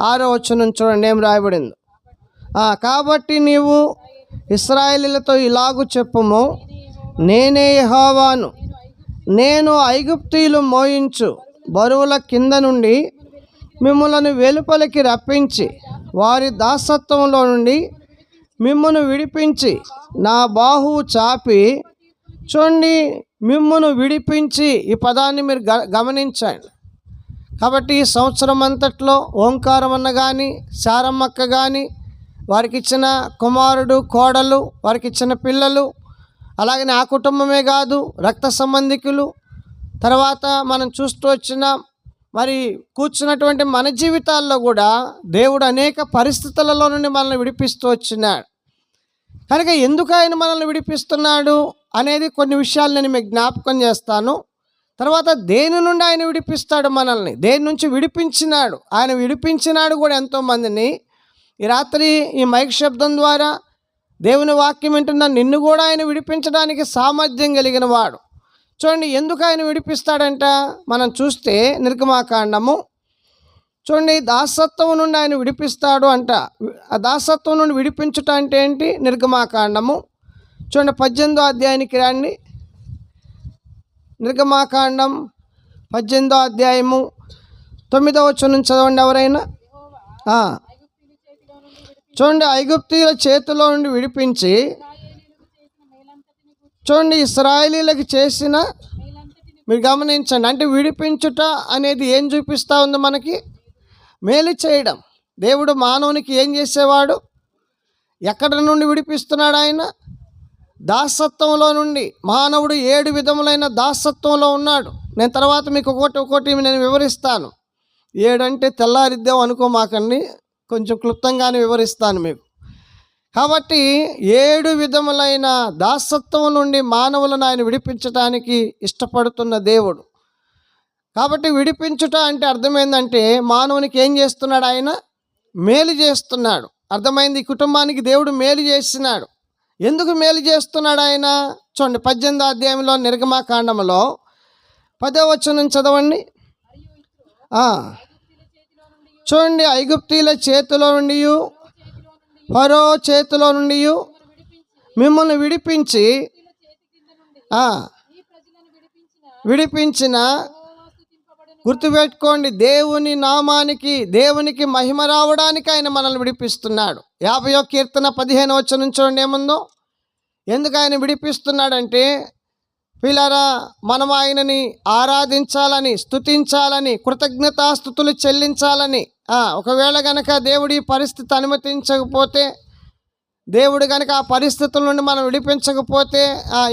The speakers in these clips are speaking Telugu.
6వ వచనం చూడండి ఏం రాయబడింది. కాబట్టి నీవు ఇశ్రాయేలీయులతో ఇలాగు చెప్పుము, నేనే యెహోవాను, నేను ఐగుప్తీయులు మోయించు బరువుల కింద నుండి మిమ్ములను వెలుపలికి రప్పించి వారి దాసత్వంలో నుండి మిమ్మును విడిపించి నా బాహువు చాపి, చూడండి మిమ్మును విడిపించి, ఈ పదాన్ని మీరు గమనించండి. కాబట్టి ఈ సంవత్సరం అంతట్లో ఓంకారం అన్న కానీ, శారమ్మక్క కానీ, వారికి ఇచ్చిన కుమారుడు కోడలు, వారికి ఇచ్చిన పిల్లలు, అలాగనే ఆ కుటుంబమే కాదు రక్త సంబంధికులు, తర్వాత మనం చూస్తూ వచ్చిన మరి కూర్చున్నటువంటి మన జీవితాల్లో కూడా దేవుడు అనేక పరిస్థితులలో నుండి మనల్ని విడిపిస్తూ వచ్చినాడు. కనుక ఎందుకు ఆయన మనల్ని విడిపిస్తున్నాడు అనేది కొన్ని విషయాలు నేను మీకు జ్ఞాపకం చేస్తాను. తర్వాత దేని నుండి ఆయన విడిపిస్తాడు మనల్ని, దేని నుంచి విడిపించినాడు, ఆయన విడిపించినాడు కూడా ఎంతోమందిని. ఈ రాత్రి ఈ మైక్ శబ్దం ద్వారా దేవుని వాక్యం వింటున్న నిన్ను కూడా ఆయన విడిపించడానికి సామర్థ్యం కలిగిన వాడు. చూడండి ఎందుకు ఆయన విడిపిస్తాడంట మనం చూస్తే నిర్గమాకాండము చూడండి, దాసత్వం నుండి ఆయన విడిపిస్తాడు అంట. ఆ దాసత్వం నుండి విడిపించుట అంటే ఏంటి? నిర్గమాకాండము చూడండి 18వ అధ్యాయానికి రండి. నిర్గమాకాండం 18వ అధ్యాయము 9వ వచనం చదవండి ఎవరైనా. చూడండి, ఐగుప్తీయుల చేతిలో నుండి విడిపించి, చూడండి ఇశ్రాయేలీయులకు చేసిన, మీరు గమనించండి, అంటే విడిపించుట అనేది ఏం చూపిస్తూ ఉంది మనకి? మేలు చేయడం. దేవుడు మానవునికి ఏం చేసేవాడు? ఎక్కడి నుండి విడిపిస్తున్నాడు ఆయన? దాసత్వంలో నుండి. మానవుడు 7 విధములైన దాసత్వంలో ఉన్నాడు. నేను తర్వాత మీకు ఒక్కొక్కటి నేను వివరిస్తాను. 7 అంటే తెల్లారిద్దాం అనుకోమాకండి, కొంచెం క్లుప్తంగానే వివరిస్తాను మీకు. కాబట్టి 7 విధములైన దాసత్వం నుండి మానవులను ఆయన విడిపించడానికి ఇష్టపడుతున్న దేవుడు. కాబట్టి విడిపించుట అంటే అర్థమైందంటే మానవునికి ఏం చేస్తున్నాడు? ఆయన మేలు చేస్తున్నాడు. అర్థమైంది? ఈ కుటుంబానికి దేవుడు మేలు చేస్తున్నాడు. ఎందుకు మేలు చేస్తున్నాడు ఆయన? చూడండి 18వ అధ్యాయంలో నిర్గమాకాండంలో 10వ వచనం చదవండి. చూడండి, ఐగుప్తీయుల చేతిలో నుండి, ఫరో చేతిలో నుండి మిమ్మల్ని విడిపించి విడిపించిన, గుర్తుపెట్టుకోండి, దేవునికి మహిమ రావడానికి ఆయన మనల్ని విడిపిస్తున్నాడు. 50వ కీర్తన 15వ వచనం చూడండి ఏముందో. ఎందుకు ఆయన విడిపిస్తున్నాడంటే, పిల్లరా మనం ఆయనని ఆరాధించాలని, స్తుతించాలని, కృతజ్ఞతాస్తుతులు చెల్లించాలని. ఒకవేళ కనుక దేవుడి పరిస్థితి అనుమతించకపోతే, దేవుడు కనుక ఆ పరిస్థితుల నుండి మనం విడిపించకపోతే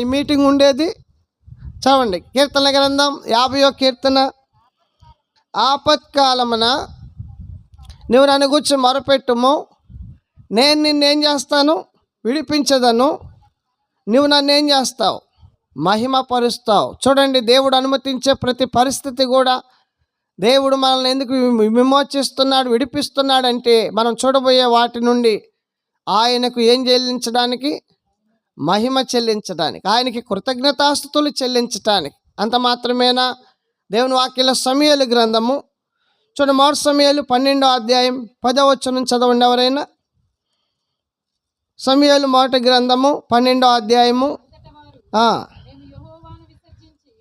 ఈ మీటింగ్ ఉండేది. చదవండి కీర్తన గ్రంథం 50వ కీర్తన. ఆపత్కాలమున నువ్వు నన్ను గురించి మొరపెట్టుము, నేను నిన్నేం చేస్తాను? విడిపించదను. నువ్వు నన్ను ఏం చేస్తావు? మహిమపరుస్తావు. చూడండి, దేవుడు అనుమతించే ప్రతి పరిస్థితి కూడా దేవుడు మనల్ని ఎందుకు విమోచిస్తున్నాడు, విడిపిస్తున్నాడంటే మనం చూడబోయే వాటి నుండి ఆయనకు ఏం చెల్లించడానికి? మహిమ చెల్లించడానికి, ఆయనకి కృతజ్ఞతాస్తుతులు చెల్లించడానికి. అంత మాత్రమేనా? దేవుని వాక్యంలో సమూయేలు గ్రంథము చూడండి, 1 సమూయేలు 12వ అధ్యాయం 10వ వచనం చదవండి ఎవరైనా. సమూయేలు 1 గ్రంథము 12వ అధ్యాయము.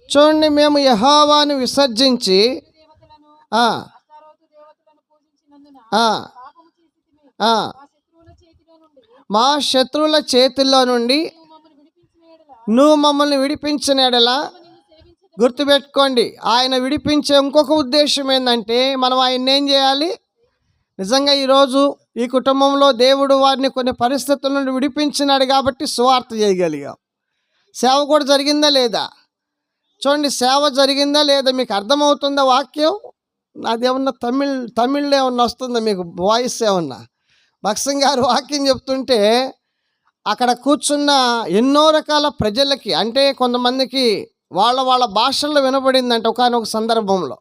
చూడండి, మేము యెహోవాను విసర్జించి మా శత్రువుల చేతుల్లో నుండి నువ్వు మమ్మల్ని విడిపించిన ఎడలా. గుర్తుపెట్టుకోండి, ఆయన విడిపించే ఇంకొక ఉద్దేశం ఏంటంటే మనం ఆయన ఏం చేయాలి? నిజంగా ఈరోజు ఈ కుటుంబంలో దేవుడు వారిని కొన్ని పరిస్థితుల నుండి విడిపించినాడు కాబట్టి సువార్త చేయగలిగాం. సేవ కూడా జరిగిందా లేదా? చూడండి, సేవ జరిగిందా లేదా? మీకు అర్థమవుతుందా వాక్యం? అదేమన్నా తమిళ్లో ఏమన్నా వస్తుందా మీకు? వాయిస్ ఏమన్నా? భక్సం గారు వాక్యం చెప్తుంటే అక్కడ కూర్చున్న ఎన్నో రకాల ప్రజలకి, అంటే కొంతమందికి వాళ్ళ భాషల్లో వినబడిందంటే ఒకానొక సందర్భంలో.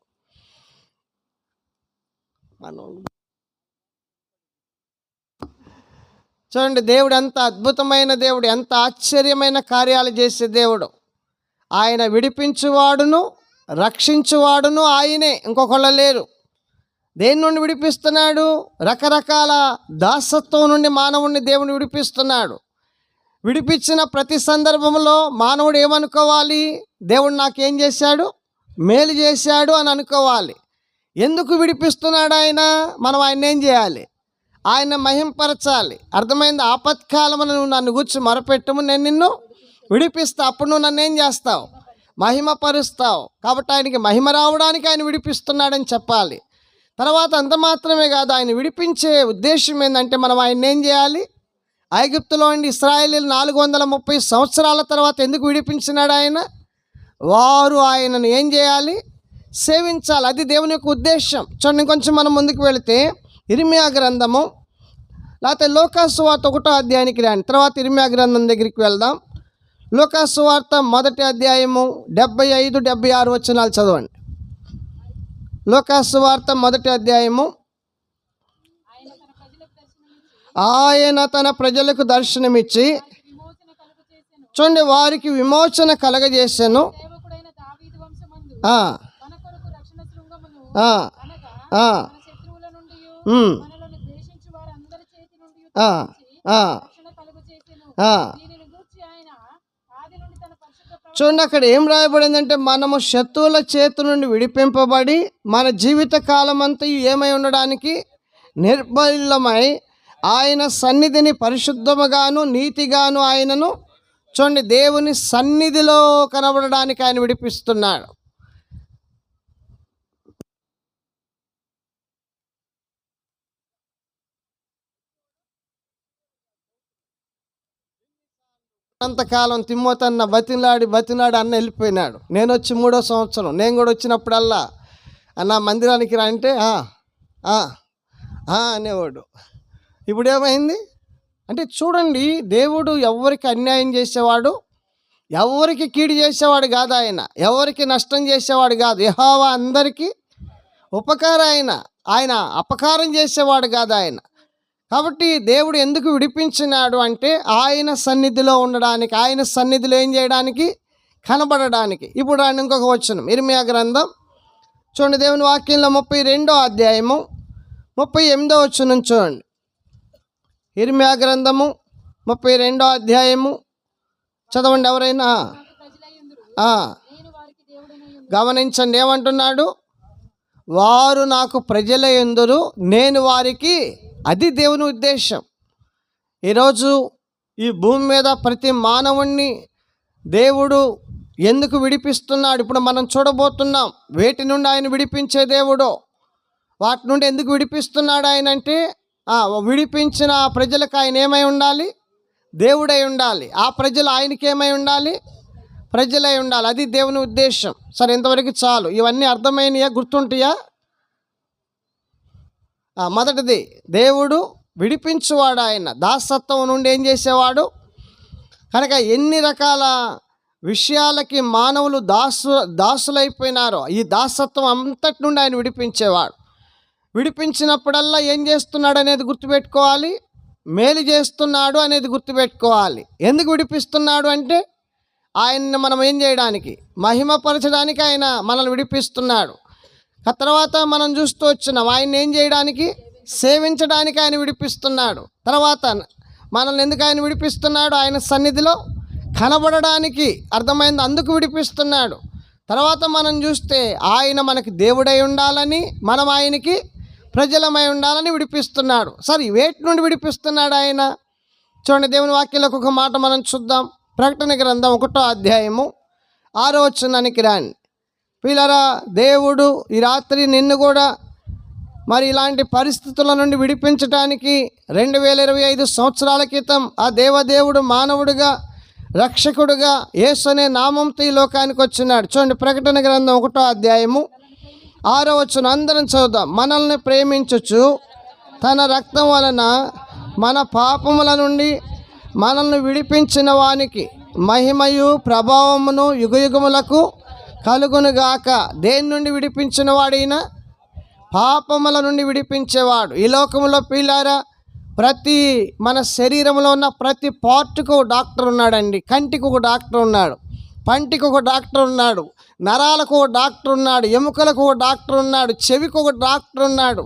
చూడండి, దేవుడు ఎంత అద్భుతమైన దేవుడు, ఎంత ఆశ్చర్యమైన కార్యాలు చేసే దేవుడు. ఆయన విడిపించువాడును రక్షించువాడును ఆయనే, ఇంకొకళ్ళు లేరు. దేని నుండి విడిపిస్తున్నాడు? రకరకాల దాసత్వం నుండి మానవుడిని దేవుని విడిపిస్తున్నాడు. విడిపించిన ప్రతి సందర్భంలో మానవుడు ఏమనుకోవాలి? దేవుడు నాకేం చేశాడు? మేలు చేశాడు అని అనుకోవాలి. ఎందుకు విడిపిస్తున్నాడు ఆయన? మనం ఆయన ఏం చేయాలి? ఆయన మహింపరచాలి. అర్థమైంది? ఆపత్కాలమున నువ్వు నన్ను గూర్చి మొరపెట్టుము, నేను నిన్ను విడిపిస్తా. అప్పుడు నువ్వు నన్ను ఏం చేస్తావు? మహిమపరుస్తావు. కాబట్టి ఆయనకి మహిమ రావడానికి ఆయన విడిపిస్తున్నాడని చెప్పాలి. తర్వాత అంత మాత్రమే కాదు, ఆయన విడిపించే ఉద్దేశం ఏంటంటే మనం ఆయన ఏం చేయాలి? ఐగుప్తులో ఉండి ఇశ్రాయేలీయులు 430 సంవత్సరాల తర్వాత ఎందుకు విడిపించినాడు ఆయన? వారు ఆయనను ఏం చేయాలి? సేవించాలి. అది దేవుని యొక్క ఉద్దేశం. చూడండి, కొంచెం మనం ముందుకు వెళితే ఇర్మియా గ్రంథము, లేకపోతే లూకాసు వార్త 1వ అధ్యాయానికి రండి. తర్వాత ఇర్మియా గ్రంథం దగ్గరికి వెళ్దాం. లూకాసు వార్త 1వ అధ్యాయము 75, 76 వచనాలు చదవండి. లూకాసు వార్త 1వ అధ్యాయము. ఆయన తన ప్రజలకు దర్శనమిచ్చి, చూడండి, వారికి విమోచన కలగజేసెను. చూడండి, అక్కడ ఏం రాయబడిందంటే మనము శత్రువుల చేతి నుండి విడిపింపబడి మన జీవిత కాలం అంతా ఏమై ఉండడానికి? నిర్భయమై ఆయన సన్నిధిని పరిశుద్ధముగాను నీతిగాను ఆయనను, చూడండి, దేవుని సన్నిధిలో కనబడడానికి ఆయన విడిపిస్తున్నాడు. అంతకాలం తిమ్మోతన్న బతిలాడి అన్న వెళ్ళిపోయినాడు. నేను వచ్చి 3వ సంవత్సరం, నేను కూడా వచ్చినప్పుడల్లా అన్న మందిరానికి రా అంటే అనేవాడు. ఇప్పుడు ఏమైంది అంటే చూడండి, దేవుడు ఎవరికి అన్యాయం చేసేవాడు, ఎవరికి కీడు చేసేవాడు కాదు. ఎవరికి నష్టం చేసేవాడు కాదు. యెహోవా అందరికీ ఉపకారం. ఆయన అపకారం చేసేవాడు కాదు ఆయన. కాబట్టి దేవుడు ఎందుకు విడిపించినాడు అంటే ఆయన సన్నిధిలో ఉండడానికి, ఆయన సన్నిధిలో ఏం చేయడానికి? కనబడడానికి. ఇప్పుడు ఆయన ఇంకొక వచనం, ఇర్మియా గ్రంథం చూడండి, దేవుని వాక్యంలో 32వ అధ్యాయము 38వ వచనం చూడండి. ఇర్మియా గ్రంథము 32వ అధ్యాయము చదవండి ఎవరైనా. గమనించండి, ఏమంటున్నాడు? వారు నాకు ప్రజలయందురు, నేను వారికి. అది దేవుని ఉద్దేశం. ఈరోజు ఈ భూమి మీద ప్రతి మానవుణ్ణి దేవుడు ఎందుకు విడిపిస్తున్నాడు? ఇప్పుడు మనం చూడబోతున్నాం. వేటి నుండి ఆయన విడిపించే దేవుడో, వాటి నుండి ఎందుకు విడిపిస్తున్నాడు ఆయన అంటే, విడిపించిన ఆ ప్రజలకు ఆయన ఏమై ఉండాలి? దేవుడై ఉండాలి. ఆ ప్రజలు ఆయనకి ఏమై ఉండాలి? ప్రజలై ఉండాలి. అది దేవుని ఉద్దేశం. సరే, ఇంతవరకు చాలు. ఇవన్నీ అర్థమైనయా? గుర్తుంటాయా? మొదటిది, దేవుడు విడిపించువాడు. ఆయన దాసత్వం నుండి ఏం చేసేవాడు? కనుక ఎన్ని రకాల విషయాలకి మానవులు దాసులైపోయినారో ఈ దాసత్వం అంతటి నుండి ఆయన విడిపించేవాడు. విడిపించినప్పుడల్లా ఏం చేస్తున్నాడు అనేది గుర్తుపెట్టుకోవాలి. మేలు చేస్తున్నాడు అనేది గుర్తుపెట్టుకోవాలి. ఎందుకు విడిపిస్తున్నాడు అంటే ఆయన్ని మనం ఏం చేయడానికి? మహిమపరచడానికి ఆయన మనల్ని విడిపిస్తున్నాడు. ఆ తర్వాత మనం చూస్తూ వచ్చినాం, ఆయన ఏం చేయడానికి? సేవించడానికి ఆయన విడిపిస్తున్నాడు. తర్వాత మనల్ని ఎందుకు ఆయన విడిపిస్తున్నాడు? ఆయన సన్నిధిలో కనబడడానికి. అర్థమైంది? అందుకు విడిపిస్తున్నాడు. తర్వాత మనం చూస్తే ఆయన మనకి దేవుడై ఉండాలని, మనం ఆయనకి ప్రజలమై ఉండాలని విడిపిస్తున్నాడు. సరే, వేటి నుండి విడిపిస్తున్నాడు ఆయన? చూడండి, దేవుని వాక్యంలోకి ఒక మాట మనం చూద్దాం. ప్రకటన గ్రంథం 1వ అధ్యాయము 6వ వచనానికి రండి. పిల్లరా, దేవుడు ఈ రాత్రి నిన్ను కూడా మరి ఇలాంటి పరిస్థితుల నుండి విడిపించడానికి 2025 సంవత్సరాల క్రితం ఆ దేవదేవుడు మానవుడిగా, రక్షకుడుగా యేసు అనే నామంతో ఈ లోకానికి వచ్చినాడు. చూడండి, ప్రకటన గ్రంథం 1వ అధ్యాయము 6వ వచనం అందరం చదువుదాం. మనల్ని ప్రేమించుచు తన రక్తం వలన మన పాపముల నుండి మనల్ని విడిపించిన వానికి మహిమయు ప్రభావమును యుగయుగములకు కలుగునుగాక. దేని నుండి విడిపించిన వాడైనా? పాపముల నుండి విడిపించేవాడు. ఈ లోకంలో పిల్లారా, ప్రతి మన శరీరంలో ఉన్న ప్రతి పార్ట్కు డాక్టర్ ఉన్నాడండి. కంటికి ఒక డాక్టర్ ఉన్నాడు, పంటికి ఒక డాక్టర్ ఉన్నాడు, నరాలకు ఒక డాక్టర్ ఉన్నాడు, ఎముకలకు ఒక డాక్టర్ ఉన్నాడు, చెవికి ఒక డాక్టర్ ఉన్నాడు.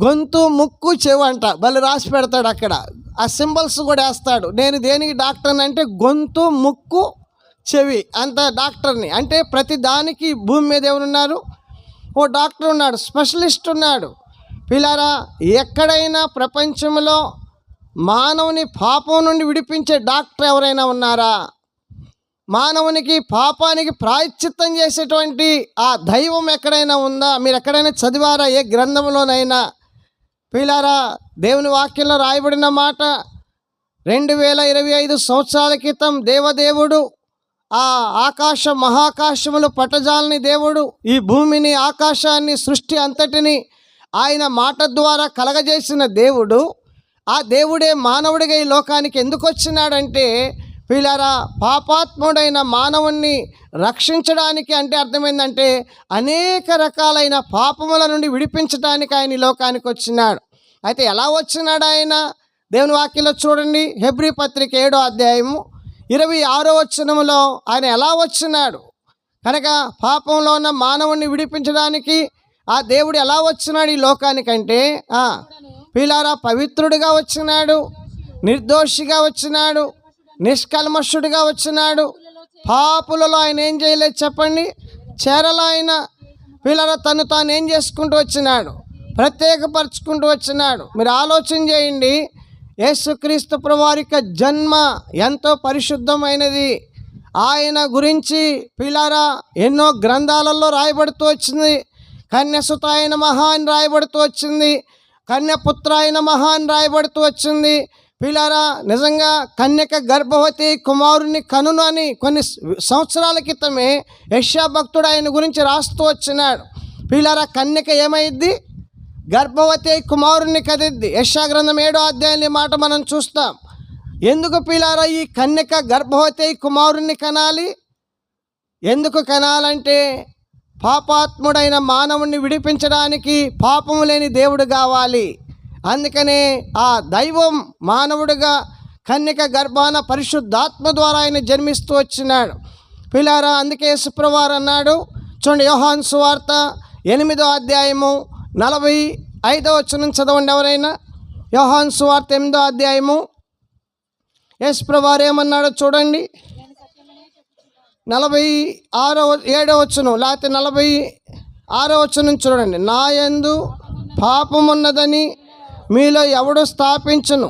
గొంతు, ముక్కు, చెవి అంట బలి రాసి పెడతాడు అక్కడ. ఆ సింబల్స్ కూడా వేస్తాడు. నేను దేనికి డాక్టర్ని అంటే గొంతు, ముక్కు, చెవి అంత డాక్టర్ని. అంటే ప్రతి దానికి భూమి మీద ఎవరున్నారు? ఓ డాక్టర్ ఉన్నాడు, స్పెషలిస్ట్ ఉన్నాడు. పిల్లారా, ఎక్కడైనా ప్రపంచంలో మానవుని పాపం నుండి విడిపించే డాక్టర్ ఎవరైనా ఉన్నారా? మానవునికి పాపానికి ప్రాయశ్చిత్తం చేసేటువంటి ఆ దైవం ఎక్కడైనా ఉందా? మీరు ఎక్కడైనా చదివారా? ఏ గ్రంథంలోనైనా? పిల్లారా, దేవుని వాక్యంలో రాయబడిన మాట, 2025 సంవత్సరాల క్రితం దేవదేవుడు ఆ మహాకాశములు పట్టజాలని దేవుడు ఈ భూమిని, ఆకాశాన్ని, సృష్టి అంతటిని ఆయన మాట ద్వారా కలగజేసిన దేవుడు, ఆ దేవుడే మానవుడిగా ఈ లోకానికి ఎందుకు వచ్చినాడంటే, పిల్లారా, పాపాత్ముడైన మానవుణ్ణి రక్షించడానికి. అంటే అర్థమైందంటే అనేక రకాలైన పాపముల నుండి విడిపించడానికి ఆయన ఈ లోకానికి వచ్చినాడు. అయితే ఎలా వచ్చినాడు ఆయన? దేవుని వాక్యంలో చూడండి, హెబ్రీ పత్రిక 7వ అధ్యాయము 26వ వచనములో ఆయన ఎలా వచ్చినాడు కనుక, పాపంలో ఉన్న మానవుణ్ణి విడిపించడానికి ఆ దేవుడు ఎలా వచ్చినాడు ఈ లోకానికంటే, పిల్లారా, పవిత్రుడిగా వచ్చినాడు, నిర్దోషిగా వచ్చినాడు, నిష్కల్మషుడిగా వచ్చినాడు. పాపులలో ఆయన ఏం చేయలేదు చెప్పండి? చేరలో ఆయన పిల్లల తను తాను ఏం చేసుకుంటూ వచ్చినాడు? ప్రత్యేకపరుచుకుంటూ వచ్చినాడు. మీరు ఆలోచన చేయండి, యేసుక్రీస్తు ప్రభువారి యొక్క జన్మ ఎంతో పరిశుద్ధమైనది. ఆయన గురించి పిల్లారా ఎన్నో గ్రంథాలలో రాయబడుతూ వచ్చింది. కన్యసుత అయిన మహాన్ రాయబడుతూ వచ్చింది, కన్యపుత్ర అయిన మహాన్ రాయబడుతూ వచ్చింది. పిల్లారా, నిజంగా కన్యక గర్భవతి కుమారుని కనును అని కొన్ని సంవత్సరాల క్రితమే యెషయా భక్తుడు ఆయన గురించి రాస్తూ వచ్చినాడు. పిల్లారా, కన్యక ఏమైద్ది? గర్భవతి కుమారుని కదిద్ది. యెషయా గ్రంథం 7వ అధ్యాయం ఈ మాట మనం చూస్తాం. ఎందుకు పిల్లారా ఈ కన్యక గర్భవతి కుమారుని కనాలి? ఎందుకు కనాలంటే పాపాత్ముడైన మానవుణ్ణి విడిపించడానికి పాపము లేని దేవుడు కావాలి. అందుకనే ఆ దైవం మానవుడిగా కన్యక గర్భాన పరిశుద్ధాత్మ ద్వారా ఆయన జన్మిస్తూ వచ్చినాడు. పిల్లారా, అందుకే యేసుప్రభువారు అన్నాడు చూడండి, యోహాను సువార్త 8వ అధ్యాయము 45వ వచనం చదవండి ఎవరైనా. యోహాను సువార్త 8వ అధ్యాయము యేసుప్రభువారు ఏమన్నాడో చూడండి. 47వ వచనం లేకపోతే 46వ వచనం చూడండి. నా యందు పాపమున్నదని మీలో ఎవడు స్థాపించును?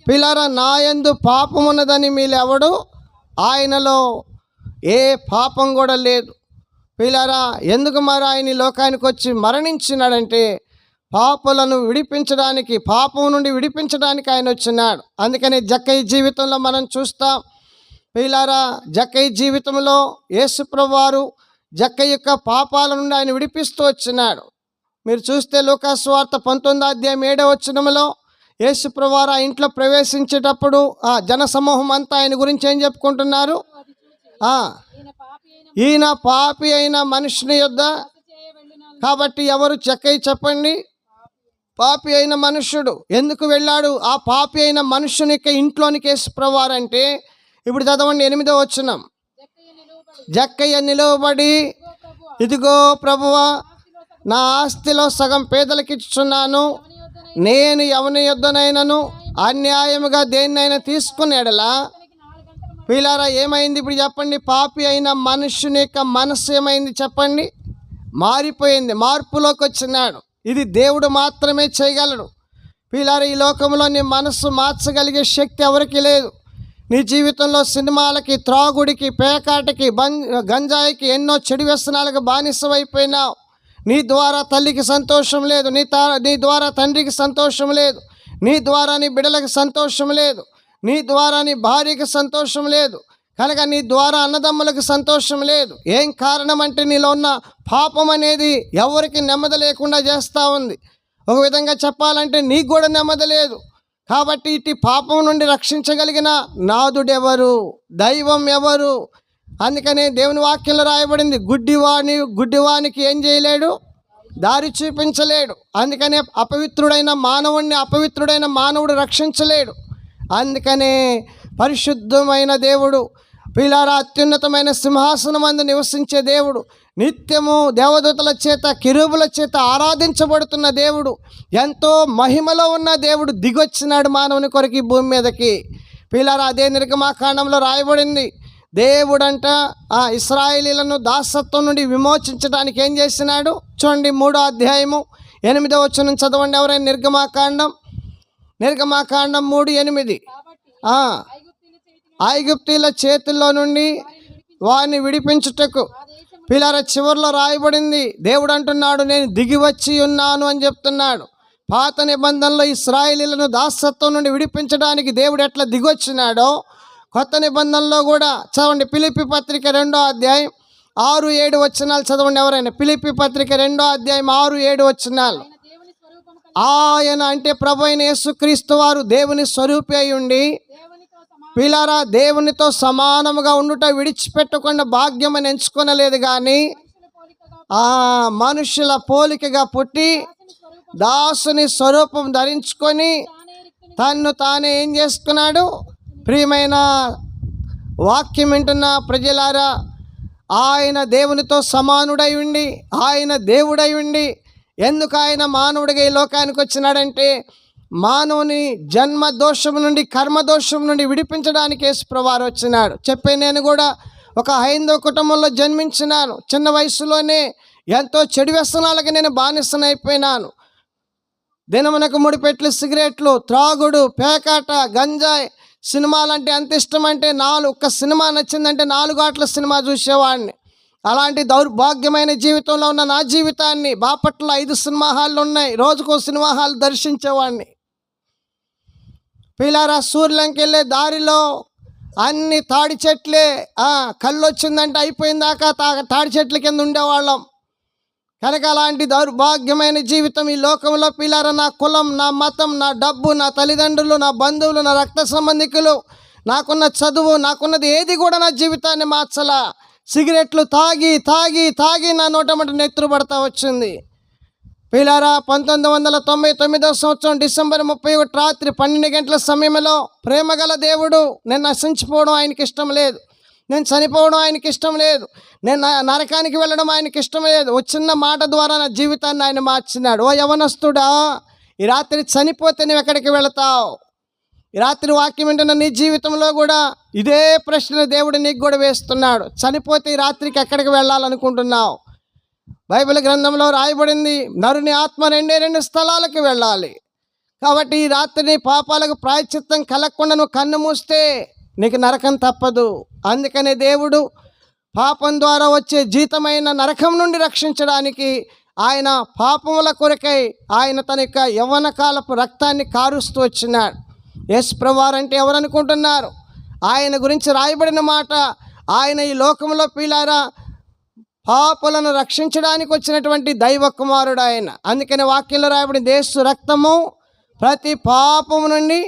పిల్లారా, నా యందు పాపమున్నదని మీలో ఎవడు? ఆయనలో ఏ పాపం కూడా లేదు. పిల్లారా, ఎందుకు మరి ఆయన ఈ లోకానికి వచ్చి మరణించినాడంటే పాపులను విడిపించడానికి, పాపం నుండి విడిపించడానికి ఆయన వచ్చినాడు. అందుకని జక్కయ్య జీవితంలో మనం చూస్తాం. పిల్లారా, జక్కయ్య జీవితంలో యేసుప్రభువారు జక్కయ్య యొక్క పాపాల నుండి ఆయన విడిపిస్తూ వచ్చినాడు. మీరు చూస్తే లూకా సువార్త 19వ అధ్యాయం 7వ వచనంలో యేసుప్రభువారు ఆ ఇంట్లో ప్రవేశించేటప్పుడు ఆ జనసమూహం అంతా ఆయన గురించి ఏం చెప్పుకుంటున్నారు? ఈయన పాపి అయిన మనుషుని యొద్ద. కాబట్టి ఎవరు జక్కయ్య చెప్పండి? పాపి అయిన మనుష్యుడు. ఎందుకు వెళ్ళాడు ఆ పాపి అయిన మనుషుని యొక్క ఇంట్లోనికి యేసుప్రభువారు అంటే? ఇప్పుడు చదవండి 8వ వచనం. జక్కయ్య నిలవబడి, ఇదిగో ప్రభువా, నా ఆస్తిలో సగం పేదలకు ఇచ్చుచున్నాను. నేను ఎవని యొద్దనైనను అన్యాయముగా దేన్నైనా తీసుకునేడలా. పిల్లారా, ఏమైంది ఇప్పుడు చెప్పండి? పాపి అయిన మనుషుని యొక్క మనస్సు ఏమైంది చెప్పండి? మారిపోయింది, మార్పులోకి వచ్చినాడు. ఇది దేవుడు మాత్రమే చేయగలడు. పిల్లారా, ఈ లోకంలో నీ మనస్సు మార్చగలిగే శక్తి ఎవరికి లేదు. నీ జీవితంలో సినిమాలకి, త్రాగుడికి, పేకాటకి, గంజాయికి, ఎన్నో చెడు వ్యసనాలకు బానిసమైపోయినావు. నీ ద్వారా తల్లికి సంతోషం లేదు, నీ ద్వారా తండ్రికి సంతోషం లేదు, నీ ద్వారా నీ బిడ్డలకు సంతోషం లేదు, నీ ద్వారా నీ భార్యకి సంతోషం లేదు, కనుక నీ ద్వారా అన్నదమ్ములకు సంతోషం లేదు. ఏం కారణం అంటే నీలో ఉన్న పాపం అనేది ఎవరికి నెమ్మది లేకుండా చేస్తూ ఉంది. ఒక విధంగా చెప్పాలంటే నీకు కూడా నెమ్మది లేదు. కాబట్టి ఇటు పాపం నుండి రక్షించగలిగిన నాదుడెవరు? దైవం ఎవరు? అందుకనే దేవుని వాక్యంలో రాయబడింది, గుడ్డివానికి ఏం చేయలేడు? దారి చూపించలేడు. అందుకనే అపవిత్రుడైన మానవుడు రక్షించలేడు. అందుకనే పరిశుద్ధమైన దేవుడు ప్రియులారా, అత్యున్నతమైన సింహాసనమందు నివసించే దేవుడు, నిత్యము దేవదూతల చేత కెరూబుల చేత ఆరాధించబడుతున్న దేవుడు, ఎంతో మహిమలో ఉన్న దేవుడు దిగొచ్చినాడు మానవుని కొరకు ఈ భూమి మీదకి. ప్రియులారా, అదే నిర్గమాకాండంలో రాయబడింది. దేవుడంట ఆ ఇశ్రాయేలీలను దాసత్వం నుండి విమోచించడానికి ఏం చేసినాడు చూడండి. 3వ అధ్యాయము 8వ వచనం చదవండి ఎవరైనా. నిర్గమాకాండం 3:8. ఐగుప్తీల చేతుల్లో నుండి వారిని విడిపించుటకు. పిల్లల చివరిలో రాయబడింది, దేవుడు అంటున్నాడు, నేను దిగి వచ్చి ఉన్నాను అని చెప్తున్నాడు. పాత నిబంధనలో ఇశ్రాయేలీలను దాసత్వం నుండి విడిపించడానికి దేవుడు ఎట్లా దిగొచ్చినాడో, కొత్త నిబంధనలో కూడా చదవండి. ఫిలిప్పీ పత్రిక 2వ అధ్యాయం 6-7 వచనాలు చదవండి ఎవరైనా. ఫిలిప్పీ పత్రిక 2వ అధ్యాయం 6-7 వచనాలు. ఆయన అంటే ప్రభు అయిన యేసుక్రీస్తు వారు దేవుని స్వరూపి అయి ఉండి, పిల్లరా, దేవునితో సమానముగా ఉండుట విడిచిపెట్టకుండా భాగ్యం అని ఎంచుకొనలేదు, కానీ మనుషుల పోలికగా పుట్టి దాసుని స్వరూపం ధరించుకొని తన్ను తానే ఏం చేసుకున్నాడు. ప్రియమైన వాక్యం వింటున్న ప్రజలారా, ఆయన దేవునితో సమానుడై ఉండి, ఆయన దేవుడై ఉండి, ఎందుకు ఆయన మానవుడిగా ఈ లోకానికి వచ్చినాడంటే మానవుని జన్మ దోషం నుండి, కర్మ దోషం నుండి విడిపించడానికి యేసుప్రభువారు వచ్చినాడు. నేను కూడా ఒక హైందవ కుటుంబంలో జన్మించినాను. చిన్న వయసులోనే ఎంతో చెడు వ్యసనాలకి నేను బానిసనైపోయినాను. దినమునకు 3 పెట్టెలు సిగరెట్లు, త్రాగుడు, పేకాట, గంజాయి, సినిమాలంటే ఎంత ఇష్టం అంటే ఒక్క సినిమా నచ్చిందంటే 4 ఆటల సినిమా చూసేవాడిని. అలాంటి దౌర్భాగ్యమైన జీవితంలో ఉన్న నా జీవితాన్ని, బాపట్ల 5 సినిమా హాళ్ళు ఉన్నాయి, రోజుకో సినిమా హాల్ దర్శించేవాడిని. పిల్లారా, సూర్యలంకి వెళ్ళే దారిలో అన్ని తాడి చెట్లే. కళ్ళు వచ్చిందంటే అయిపోయిందాకా తాడి చెట్ల కింద ఉండేవాళ్ళం. కనుక అలాంటి దౌర్భాగ్యమైన జీవితం ఈ లోకంలో పిల్లారా, నా కులం, నా మతం, నా డబ్బు, నా తల్లిదండ్రులు, నా బంధువులు, నా రక్త సంబంధికులు, నాకున్న చదువు, నాకున్నది ఏది కూడా నా జీవితాన్ని మార్చలా. సిగరెట్లు తాగి తాగి తాగి నా నోటమట నెత్తురు పడతా వచ్చింది. పిల్లారా, 1999వ సంవత్సరం డిసెంబర్ 31 రాత్రి 12 గంటల సమయంలో ప్రేమగల దేవుడు, నేను నశించిపోవడం ఆయనకి ఇష్టం లేదు, నేను చనిపోవడం ఆయనకి ఇష్టం లేదు, నేను నరకానికి వెళ్ళడం ఆయనకి ఇష్టం లేదు. చిన్న మాట ద్వారా నా జీవితాన్ని ఆయన మార్చినాడు. ఓ యవనస్తుడా, ఈ రాత్రి చనిపోతే నువ్వు ఎక్కడికి వెళతావు? ఈ రాత్రి వాక్యం వింటున్న నీ జీవితంలో కూడా ఇదే ప్రశ్న దేవుడు నీకు కూడా వేస్తున్నాడు. చనిపోతే ఈ రాత్రికి ఎక్కడికి వెళ్ళాలనుకుంటున్నావు? బైబిల్ గ్రంథంలో రాయబడింది, నరుని ఆత్మ 2 స్థలాలకు వెళ్ళాలి. కాబట్టి ఈ రాత్రిని పాపాలకు ప్రాయశ్చిత్తం కలగకుండా నువ్వు కన్ను మూస్తే నీకు నరకం తప్పదు. అందుకనే దేవుడు పాపం ద్వారా వచ్చే జీతమైన నరకం నుండి రక్షించడానికి ఆయన పాపముల కొరకై ఆయన తన యొక్క యవ్వన కాలపు రక్తాన్ని కారుస్తూ వచ్చినాడు. యేసుప్రభువారు అంటే ఎవరు అనుకుంటున్నారు? ఆయన గురించి రాయబడిన మాట, ఆయన ఈ లోకంలో పిల్లారా పాపులను రక్షించడానికి వచ్చినటువంటి దైవ కుమారుడు ఆయన. అందుకని వాక్యంలో రాయబడిన యేసు రక్తము ప్రతి పాపము నుండి.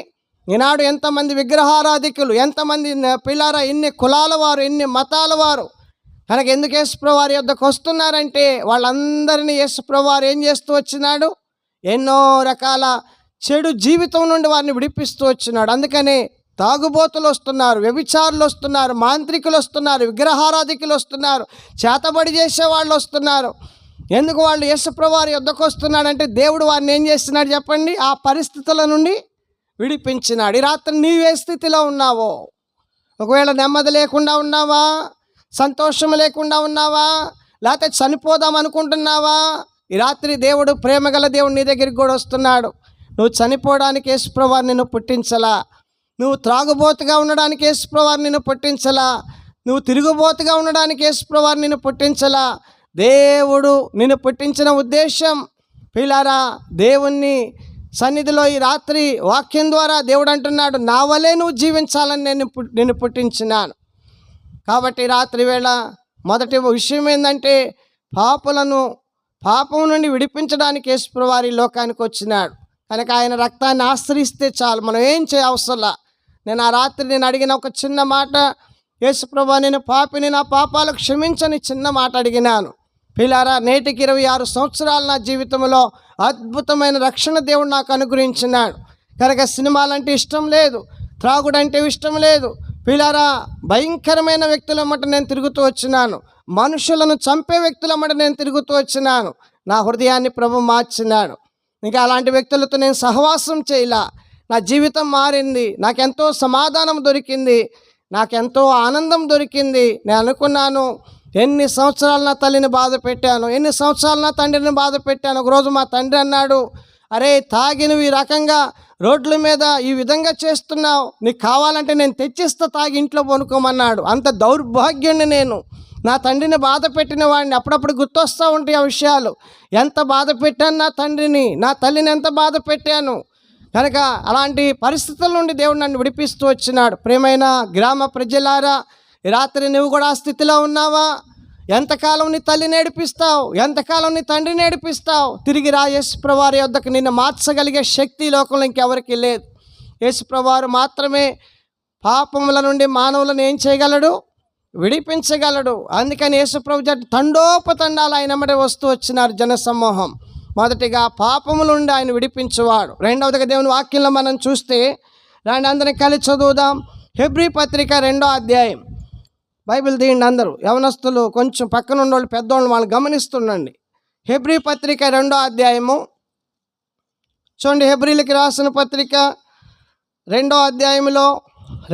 ఈనాడు ఎంతమంది విగ్రహారాధికులు, ఎంతమంది పిల్లారా, ఇన్ని కులాల వారు, ఇన్ని మతాల వారు కనుక ఎందుకు యేసుప్రభువారి యొద్దకు వస్తున్నారంటే వాళ్ళందరినీ యేసుప్రభువారు ఏం చేస్తూ వచ్చినాడు? ఎన్నో రకాల చెడు జీవితం నుండి వారిని విడిపిస్తూ వచ్చినాడు. అందుకనే తాగుబోతులు వస్తున్నారు, వ్యభిచారులు వస్తున్నారు, మాంత్రికులు వస్తున్నారు, విగ్రహారాధికులు వస్తున్నారు, చేతబడి చేసే వాళ్ళు వస్తున్నారు. ఎందుకు వాళ్ళు యేసుప్రభువారి యొద్దకు వస్తున్నాడంటే దేవుడు వారిని ఏం చేస్తున్నాడు చెప్పండి? ఆ పరిస్థితుల నుండి విడిపించినాడు. ఈ రాత్రి నీవే స్థితిలో ఉన్నావో, ఒకవేళ నెమ్మది లేకుండా ఉన్నావా, సంతోషం లేకుండా ఉన్నావా, లేకపోతే చనిపోదాం అనుకుంటున్నావా, ఈ రాత్రి దేవుడు, ప్రేమగల దేవుడు నీ దగ్గరికి కూడా వస్తున్నాడు. నువ్వు చనిపోవడానికి యేసుప్రభువారు నిన్ను పుట్టించలా, నువ్వు త్రాగుబోతుగా ఉండడానికి యేసుప్రభువారు నిన్ను పుట్టించలా, నువ్వు తిరుగుబోతుగా ఉండడానికి యేసుప్రభువారు నిన్ను పుట్టించలా. దేవుడు నిన్ను పుట్టించిన ఉద్దేశం పిల్లారా, దేవుణ్ణి సన్నిధిలో ఈ రాత్రి వాక్యం ద్వారా దేవుడు అంటున్నాడు, నా వలే నువ్వు జీవించాలని నిన్ను పుట్టించినాను. కాబట్టి రాత్రి వేళ మొదటి విషయం ఏంటంటే పాపం నుండి విడిపించడానికి యేసుప్రభువారు ఈ లోకానికి వచ్చినాడు. కనుక ఆయన రక్తాన్ని ఆశ్రయిస్తే చాలు, మనం ఏం అవసరంలా. నేను ఆ రాత్రి అడిగిన ఒక చిన్న మాట, యేసుప్రభువా నేను పాపిని, నా పాపాలు క్షమించని చిన్న మాట అడిగినాను. పిల్లారా, నేటికి 26 సంవత్సరాలు నా జీవితంలో అద్భుతమైన రక్షణ దేవుడు నాకు అనుగ్రహించినాడు. కనుక సినిమాలంటే ఇష్టం లేదు, త్రాగుడంటే ఇష్టం లేదు, పిల్లారా, భయంకరమైన వ్యక్తుల మట నేను తిరుగుతూ వచ్చినాను. మనుషులను చంపే వ్యక్తుల మట నేను తిరుగుతూ వచ్చినాను. నా హృదయాన్ని ప్రభు మార్చినాడు. ఇంకా అలాంటి వ్యక్తులతో నేను సహవాసం చేయలా. నా జీవితం మారింది. నాకెంతో సమాధానం దొరికింది. నాకెంతో ఆనందం దొరికింది. నేను అనుకున్నాను, ఎన్ని సంవత్సరాలు నా తల్లిని బాధ పెట్టాను, ఎన్ని సంవత్సరాలు నా తండ్రిని బాధ పెట్టాను. ఒకరోజు మా తండ్రి అన్నాడు, అరే తాగి నువ్వు ఈ రకంగా రోడ్ల మీద ఈ విధంగా చేస్తున్నావు, నీకు కావాలంటే నేను తెచ్చిస్తా, తాగి ఇంట్లో పనుకోమన్నాడు. అంత దౌర్భాగ్యుణ్ణి నేను. నా తండ్రిని బాధ పెట్టిన వాడిని. అప్పుడప్పుడు గుర్తొస్తూ ఉంటాయి ఆ విషయాలు. ఎంత బాధ పెట్టాను నా తండ్రిని, నా తల్లిని ఎంత బాధ పెట్టాను. కనుక అలాంటి పరిస్థితుల నుండి దేవుడు నన్ను విడిపిస్తూ వచ్చినాడు. ప్రియమైన గ్రామ ప్రజలారా, ఈ రాత్రి నువ్వు కూడా ఆ స్థితిలో ఉన్నావా? ఎంతకాలం నీ తల్లిని ఏడిపిస్తావు? ఎంతకాలం నీ తండ్రిని ఏడిపిస్తావు? తిరిగి రా యేసుప్రభువారి యొద్దకు. నిన్ను మార్చగలిగే శక్తి లోకంలో ఇంకెవరికి లేదు. యేసుప్రభువారు మాత్రమే పాపముల నుండి మానవులను ఏం చేయగలడు? విడిపించగలడు. అందుకని యేసుప్రభు తండోపతండాలు ఆయన వెంబడి వస్తూ వచ్చినారు జనసమూహం. మొదటిగా పాపముల నుండి ఆయన విడిపించేవాడు. రెండవదిగా దేవుని వాక్యంలో మనం చూస్తే, రండి అందరిని కలిసి చదువుదాం. హెబ్రీ పత్రిక 2వ అధ్యాయం. బైబిల్ తీయండి అందరూ. యవనస్తులు కొంచెం పక్కన ఉన్నోళ్ళు, పెద్దోళ్ళు వాళ్ళు గమనిస్తుండండి. హెబ్రీ పత్రిక 2వ అధ్యాయము చూడండి. హెబ్రీలకి రాసిన పత్రిక 2వ అధ్యాయంలో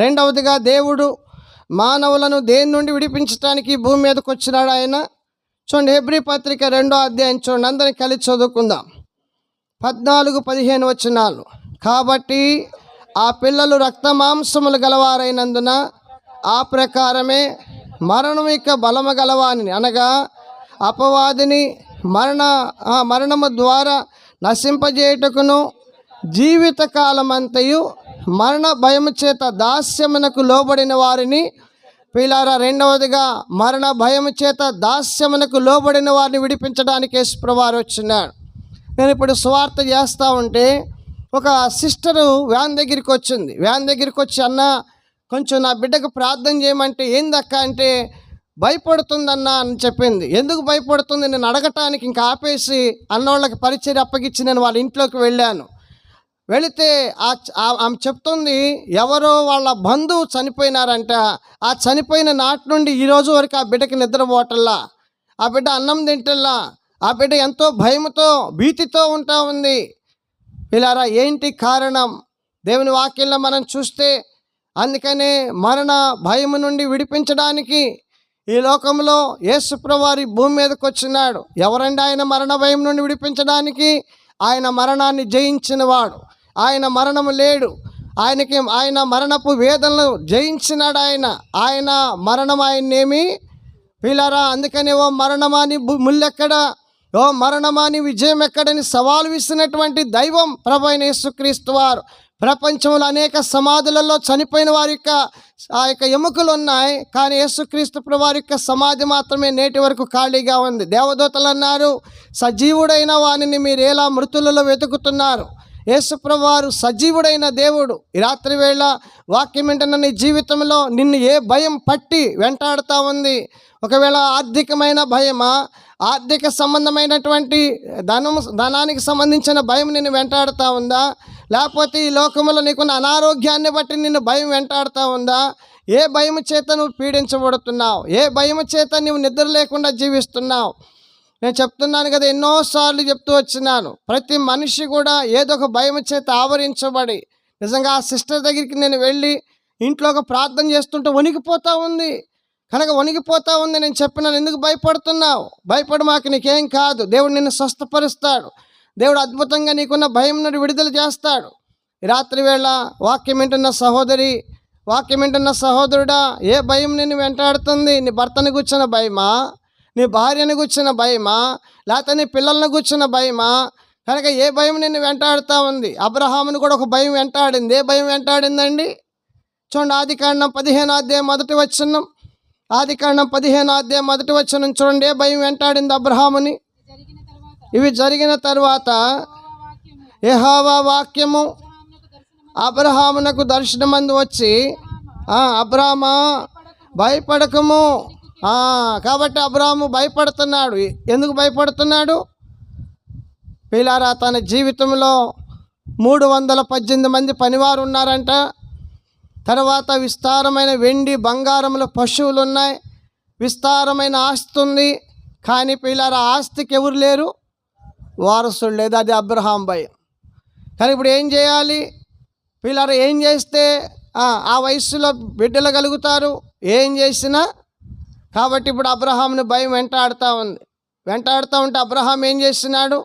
రెండవదిగా దేవుడు మానవులను దేని నుండి విడిపించడానికి భూమి మీదకి వచ్చినాడు ఆయన. చూడండి, హెబ్రీ పత్రిక 2వ అధ్యాయం చూడండి. అందరిని కలిసి చదువుకుందాం. 14-15 వచనాలు. కాబట్టి ఆ పిల్లలు రక్త మాంసములు గలవారైనందున ఆ ప్రకారమే మరణం యొక్క బలము గలవాని, అనగా అపవాదిని మరణము ద్వారా నశింపజేయుటకును జీవితకాలమంతయు మరణ భయము చేత దాస్యమునకు లోబడిన వారిని. పిల్లారా, రెండవదిగా మరణ భయము చేత దాస్యమునకు లోబడిన వారిని విడిపించడానికి యేసుప్రభువారు వచ్చినాడు. నేను ఇప్పుడు సువార్త చేస్తూ ఉంటే ఒక సిస్టరు వ్యాన్ దగ్గరికి వచ్చింది. వ్యాన్ దగ్గరికి వచ్చి, అన్న కొంచెం నా బిడ్డకు ప్రార్థన చేయమంటే, ఏందక్క అంటే, భయపడుతుందన్న అని చెప్పింది. ఎందుకు భయపడుతుంది నేను అడగటానికి ఇంకా ఆపేసి అన్నోళ్ళకి పరిచయం అప్పగించి నేను వాళ్ళ ఇంట్లోకి వెళ్ళాను. వెళితే ఆమె చెప్తుంది, ఎవరో వాళ్ళ బంధువు చనిపోయినారంట. ఆ చనిపోయిన నాటి నుండి ఈరోజు వరకు ఆ బిడ్డకి నిద్రపోవటల్లా, ఆ బిడ్డ అన్నం తింటల్లా, ఆ బిడ్డ ఎంతో భయంతో భీతితో ఉంటా ఉంది. పిల్లారా, ఏంటి కారణం? దేవుని వాక్యంలో మనం చూస్తే, అందుకనే మరణ భయము నుండి విడిపించడానికి ఈ లోకంలో యేసుప్రభువారు భూమి మీదకి వచ్చినాడు. ఎవరండి ఆయన మరణ భయం నుండి విడిపించడానికి? ఆయన మరణాన్ని జయించినవాడు. ఆయన మరణము లేడు. ఆయన మరణపు వేదనలు జయించినాడు. ఆయన మరణం ఆయన్నేమి పిల్లరా. అందుకని ఓ మరణమాని ముల్లెక్కడ, ఓ మరణమాని విజయం ఎక్కడని సవాలు విసినటువంటి దైవం ప్రభు అయిన యేసుక్రీస్తు వారు. ప్రపంచంలో అనేక సమాధులలో చనిపోయిన వారి యొక్క ఎముకలు ఉన్నాయి, కానీ యేసుక్రీస్తు ప్రభువారి యొక్క సమాధి మాత్రమే నేటి వరకు ఖాళీగా ఉంది. దేవదూతలు అన్నారు, సజీవుడైన వానిని మీరు ఎలా మృతులలో వెతుకుతున్నారు? యేసుప్రభువారు సజీవుడైన దేవుడు. ఈ రాత్రి వేళ వాక్యం వింటున్న నీ జీవితంలో నిన్ను ఏ భయం పట్టి వెంటాడుతూ ఉంది? ఒకవేళ ఆర్థికమైన భయమా, ఆర్థిక సంబంధమైనటువంటి ధనానికి సంబంధించిన భయం నిన్ను వెంటాడుతూ ఉందా? లేకపోతే ఈ లోకంలో నీకున్న అనారోగ్యాన్ని బట్టి నిన్ను భయం వెంటాడుతూ ఉందా? ఏ భయం చేత నువ్వు పీడించబడుతున్నావు? ఏ భయం చేత నువ్వు నిద్ర లేకుండా జీవిస్తున్నావు? నేను చెప్తున్నాను కదా, ఎన్నోసార్లు చెప్తూ వచ్చినాను, ప్రతి మనిషి కూడా ఏదో ఒక భయం చేత ఆవరించబడి, నిజంగా ఆ సిస్టర్ దగ్గరికి నేను వెళ్ళి ఇంట్లో ఒక ప్రార్థన చేస్తుంటే వణికిపోతూ ఉంది. కనుక వణికిపోతూ ఉంది. నేను చెప్పినాను, ఎందుకు భయపడుతున్నావు? భయపడి మాకు నీకేం కాదు. దేవుడు నిన్ను స్వస్థపరుస్తాడు. దేవుడు అద్భుతంగా నీకున్న భయం నుండి విడుదల చేస్తాడు. ఈ రాత్రి వేళ వాక్యం వింటున్న సహోదరి, వాక్యం వింటున్న సహోదరుడా, ఏ భయం నిన్ను వెంటాడుతుంది? నీ భర్తను కూర్చున్న భయమా? నీ భార్యను కూర్చున్న భయమా? లేకపోతే నీ పిల్లలను కూర్చున్న భయమా? కనుక ఏ భయం నిన్ను వెంటాడుతూ ఉంది? అబ్రహామును కూడా ఒక భయం వెంటాడింది. ఏ భయం వెంటాడిందండి? చూడండి, ఆదికాండం 15వ అధ్యాయం 1వ వచనం. ఆదికాండం 15వ అధ్యాయం 1వ వచనం చూడండి. ఏ భయం వెంటాడింది అబ్రహాముని? ఇవి జరిగిన తర్వాత యెహోవా వాక్యము అబ్రహామునకు దర్శనమందు వచ్చి, అబ్రహామా భయపడకము. కాబట్టి అబ్రహాము భయపడుతున్నాడు. ఎందుకు భయపడుతున్నాడు? పిల్లారా, తన జీవితంలో 318 మంది పనివారు ఉన్నారంట. తర్వాత విస్తారమైన వెండి బంగారముల పశువులు ఉన్నాయి, విస్తారమైన ఆస్తి ఉంది. కానీ పిల్లల ఆస్తికి ఎవరు లేరు? వారసుడు లేదు. అది అబ్రహాం భయం. కానీ ఇప్పుడు ఏం చేయాలి? పిల్లలు ఏం చేస్తే ఆ వయస్సులో బిడ్డలు కలుగుతారు? ఏం చేసినా. కాబట్టి ఇప్పుడు అబ్రహాంని భయం వెంటాడుతూ ఉంది. వెంటాడుతూ ఉంటే అబ్రహాం ఏం చేస్తున్నాడు?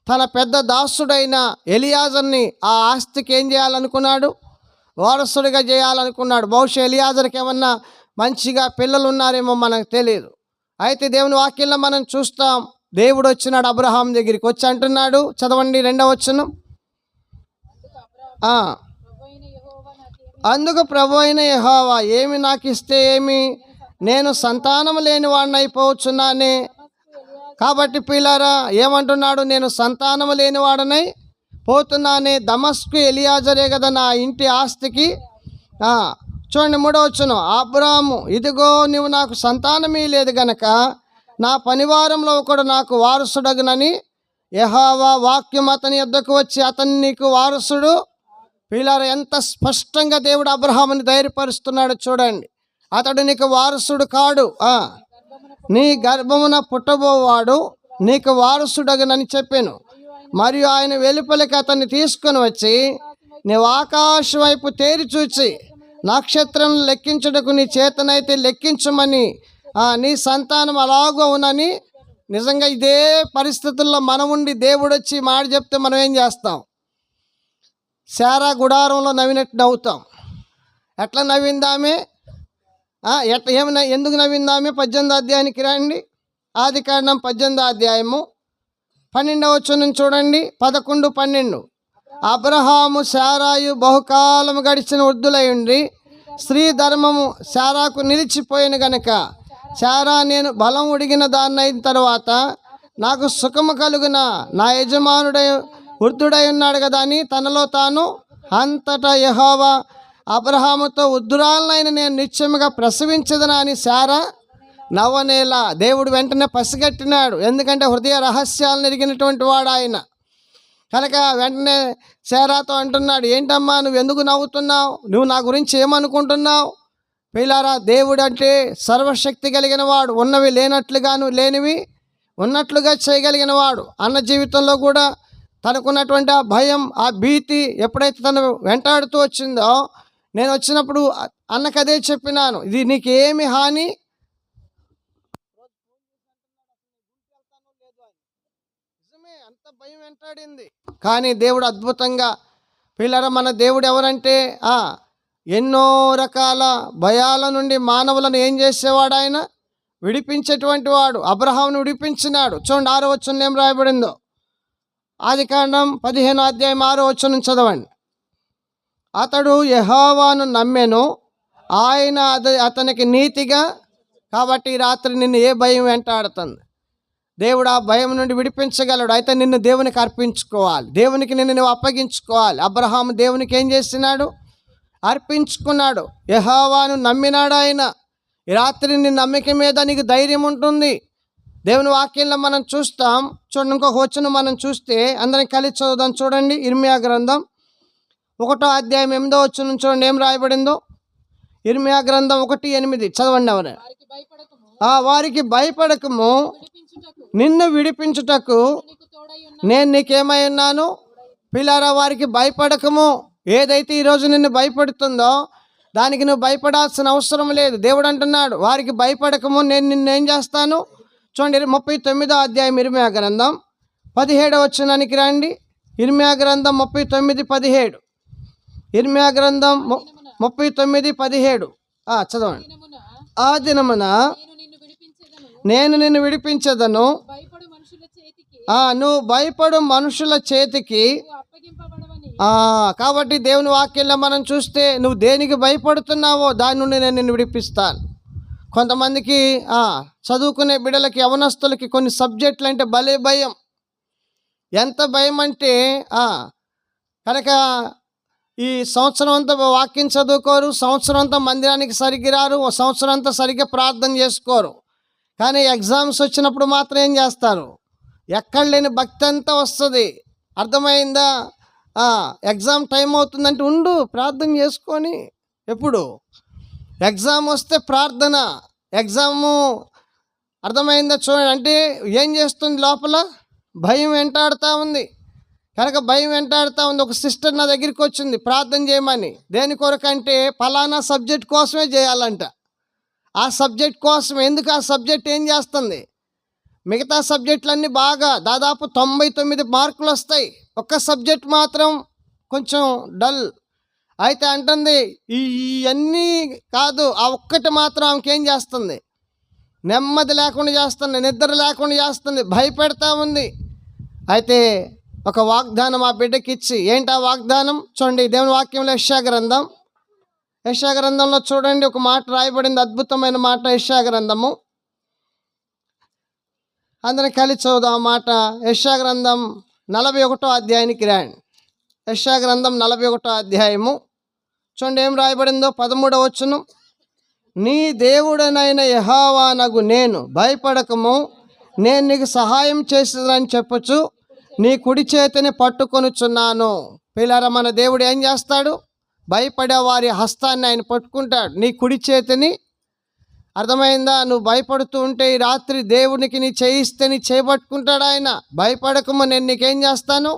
తన పెద్ద దాసుడైన ఎలియాజర్ని ఆ ఆస్తికి ఏం చేయాలనుకున్నాడు? వారసుడిగా చేయాలనుకున్నాడు. బహుశా ఎలియాజర్కి ఏమన్నా మంచిగా పిల్లలు ఉన్నారేమో మనకు తెలియదు. అయితే దేవుని వాక్యంలో మనం చూస్తాం, దేవుడు వచ్చినాడు అబ్రహాం దగ్గరికి వచ్చి అంటున్నాడు, చదవండి 2వ వచనం. అందుకు ప్రభు అయిన యెహోవా, ఏమి నాకు ఇస్తే ఏమి, నేను సంతానం లేని వాడిని అయిపోవచ్చున్నానే. కాబట్టి పిల్లారా ఏమంటున్నాడు? నేను సంతానం లేని వాడనై పోతున్నానే. దమస్కు ఎలియాజరే కదా నా ఇంటి ఆస్తికి. చూడండి 3వ వచనం. అబ్రాము, ఇదిగో నువ్వు నాకు సంతానమీ లేదు గనక నా పనివారంలో ఒకడు నాకు వారసుడగునని యెహోవా వాక్యం అతని యొద్దకు వచ్చి అతన్ని నీకు వారసుడు. పిల్లారా ఎంత స్పష్టంగా దేవుడు అబ్రహాముని ధైర్యపరుస్తున్నాడు చూడండి. అతడు నీకు వారసుడు కాడు, నీ గర్భమున పుట్టబోవాడు నీకు వారసుడగునని చెప్పాను. మరియు ఆయన వెలుపలికి అతన్ని తీసుకొని వచ్చి నీవు ఆకాశం వైపు తేరి చూచి నక్షత్రం లెక్కించుటకు నీ చేతనైతే లెక్కించమని, నీ సంతానం అలాగూ అవునని. నిజంగా ఇదే పరిస్థితుల్లో మనం ఉండి దేవుడు వచ్చి మాట చెప్తే మనం ఏం చేస్తాం? శారా గుడారంలో నవ్వినట్టు నవ్వుతాం. ఎట్లా నవ్విందామే? ఏమైనా ఎందుకు నవ్విందామే? 18వ అధ్యాయానికి రండి. ఆదికాండం 18వ అధ్యాయము 12వ వచనం చూడండి. 11, 12. అబ్రహాము శారాయు బహుకాలము గడిచిన వృద్ధులై ఉండి స్త్రీ ధర్మము శారాకు నిలిచిపోయిన గనక శారా, నేను బలం ఉడిగిన దాన్ని అయిన తర్వాత నాకు సుఖము కలుగున, నా యజమానుడై వృద్ధుడై ఉన్నాడు కదా అని తనలో తాను. అంతటా యెహోవా అబ్రహాముతో, వృద్ధురాలనైన నేను నిశ్చయముగా ప్రసవించదనా అని శారా నవ్వనేలా. దేవుడు వెంటనే పసిగట్టినాడు, ఎందుకంటే హృదయ రహస్యాలను ఎరిగినటువంటి వాడు ఆయన. కనుక వెంటనే శారాతో అంటున్నాడు, ఏంటమ్మా నువ్వు ఎందుకు నవ్వుతున్నావు? నువ్వు నా గురించి ఏమనుకుంటున్నావు? పిల్లారా, దేవుడు అంటే సర్వశక్తి కలిగిన వాడు. ఉన్నవి లేనట్లుగాను, లేనివి ఉన్నట్లుగా చేయగలిగిన వాడు. అన్న జీవితంలో కూడా తనకున్నటువంటి ఆ భయం, ఆ భీతి ఎప్పుడైతే తను వెంటాడుతూ వచ్చిందో, నేను వచ్చినప్పుడు అన్నకు అదే చెప్పినాను, ఇది నీకు ఏమి హాని. నిజమే, అంత భయం వెంటాడింది. కానీ దేవుడు అద్భుతంగా, పిల్లరా మన దేవుడు ఎవరంటే ఎన్నో రకాల భయాల నుండి మానవులను ఏం చేసేవాడు? ఆయన విడిపించేటువంటి వాడు. అబ్రహామును విడిపించినాడు. చూడండి 6వ వచనం ఏం రాయబడిందో. ఆదికాండం 15వ అధ్యాయం 6వ వచనం చదవండి. అతడు యెహోవాను నమ్మెను, ఆయన అతనికి నీతిగా. కాబట్టి ఈ రాత్రి నిన్ను ఏ భయం వెంటాడుతుంది? దేవుడు ఆ భయం నుండి విడిపించగలడు. అయితే నిన్ను దేవునికి అర్పించుకోవాలి, దేవునికి నిన్ను నువ్వు అప్పగించుకోవాలి. అబ్రహాము దేవునికి ఏం చేస్తున్నాడు? అర్పించుకున్నాడు. యెహోవాను నమ్మినాడు ఆయన. ఈ రాత్రి నీ నమ్మిక మీద నీకు ధైర్యం ఉంటుంది. దేవుని వాక్యంలో మనం చూస్తాం. చూడండి, ఇంకొక వచనం మనం చూస్తే అందరం కలిసి చదువుదాం. చూడండి, ఇర్మియా గ్రంథం 1వ అధ్యాయం 8వ వచనం చూడండి ఏం రాయబడిందో. ఇర్మియా గ్రంథం 1:8 చదవండి. ఎవరు? వారికి భయపడకము, నిన్ను విడిపించుటకు నేను నీకేమై ఉన్నాను. పిల్లారా, వారికి భయపడకము. ఏదైతే ఈరోజు నిన్ను భయపడుతుందో దానికి నువ్వు భయపడాల్సిన అవసరం లేదు. దేవుడు అంటున్నాడు, వారికి భయపడకము, నేను నిన్నేం చేస్తాను. చూడండి 39వ అధ్యాయం ఇర్మియా గ్రంథం 17వ వచనానికి రండి. ఇర్మియా గ్రంథం 39:17. ఇర్మియా గ్రంథం 39:17 చదవండి. ఆ దినమున నేను నిన్ను విడిపించదను, నువ్వు భయపడు మనుషుల చేతికి. కాబట్టి దేవుని వాక్యంలో మనం చూస్తే నువ్వు దేనికి భయపడుతున్నావో దాని నుండి నేను నిన్ను విడిపిస్తాను. కొంతమందికి చదువుకునే బిడ్డలకి, యవనస్తులకి కొన్ని సబ్జెక్టులు అంటే భలే భయం. ఎంత భయం అంటే కనుక ఈ సంవత్సరం అంతా వాక్యం చదువుకోరు, సంవత్సరం అంతా మందిరానికి సరిగ్గా రారు, సంవత్సరం అంతా సరిగ్గా ప్రార్థన చేసుకోరు. కానీ ఎగ్జామ్స్ వచ్చినప్పుడు మాత్రం ఏం చేస్తారు? ఎక్కడ లేని భక్తి అంతా వస్తుంది. అర్థమైందా? ఎగ్జామ్ టైం అవుతుందంటే ఉండు, ప్రార్థన చేసుకొని ఎప్పుడు ఎగ్జామ్ వస్తే ప్రార్థన. ఎగ్జాము అర్థమైందా చూడండి. అంటే ఏం చేస్తుంది లోపల? భయం వెంటాడుతూ ఉంది. కనుక భయం వెంటాడుతూ ఉంది. ఒక సిస్టర్ నా దగ్గరికి వచ్చింది ప్రార్థన చేయమని. దేని కొరకంటే ఫలానా సబ్జెక్ట్ కోసమే చేయాలంట. ఆ సబ్జెక్ట్ కోసం. ఎందుకు? ఆ సబ్జెక్ట్ ఏం చేస్తుంది? మిగతా సబ్జెక్టులన్నీ బాగా దాదాపు 99 మార్కులు వస్తాయి. ఒక్క సబ్జెక్ట్ మాత్రం కొంచెం డల్. అయితే అంటుంది ఇవన్నీ కాదు, ఆ ఒక్కటి మాత్రం ఆమెకేం చేస్తుంది? నెమ్మది లేకుండా చేస్తుంది, నిద్ర లేకుండా చేస్తుంది, భయపెడతా ఉంది. అయితే ఒక వాగ్దానం ఆ బిడ్డకి ఇచ్చి, ఏంటి ఆ వాగ్దానం? చూడండి దేవుని వాక్యంలో యెషయా గ్రంథంలో చూడండి ఒక మాట రాయబడింది, అద్భుతమైన మాట. యెషయా గ్రంథము అందరం కలిసి చదువుదాం ఆ మాట. యెషయా గ్రంథం 41వ అధ్యాయానికి రండి. యెషయా గ్రంథం 41వ అధ్యాయము చూడండి ఏం రాయబడిందో. 13వ వచనం, నీ దేవుడనైన యెహోవానగు నేను, భయపడకము, నేను నీకు సహాయం చేసేదని చెప్పొచ్చు, నీ కుడి చేతిని పట్టుకొనుచున్నాను. పిల్లరా, మన దేవుడు ఏం చేస్తాడు? భయపడే వారి హస్తాన్ని ఆయన పట్టుకుంటాడు. నీ కుడి చేతిని, అర్థమైందా? నువ్వు భయపడుతూ ఉంటే ఈ రాత్రి దేవునికి నీ చేయిస్తే నీ చేపట్టుకుంటాడు ఆయన. భయపడకము, నేను నీకేం చేస్తాను?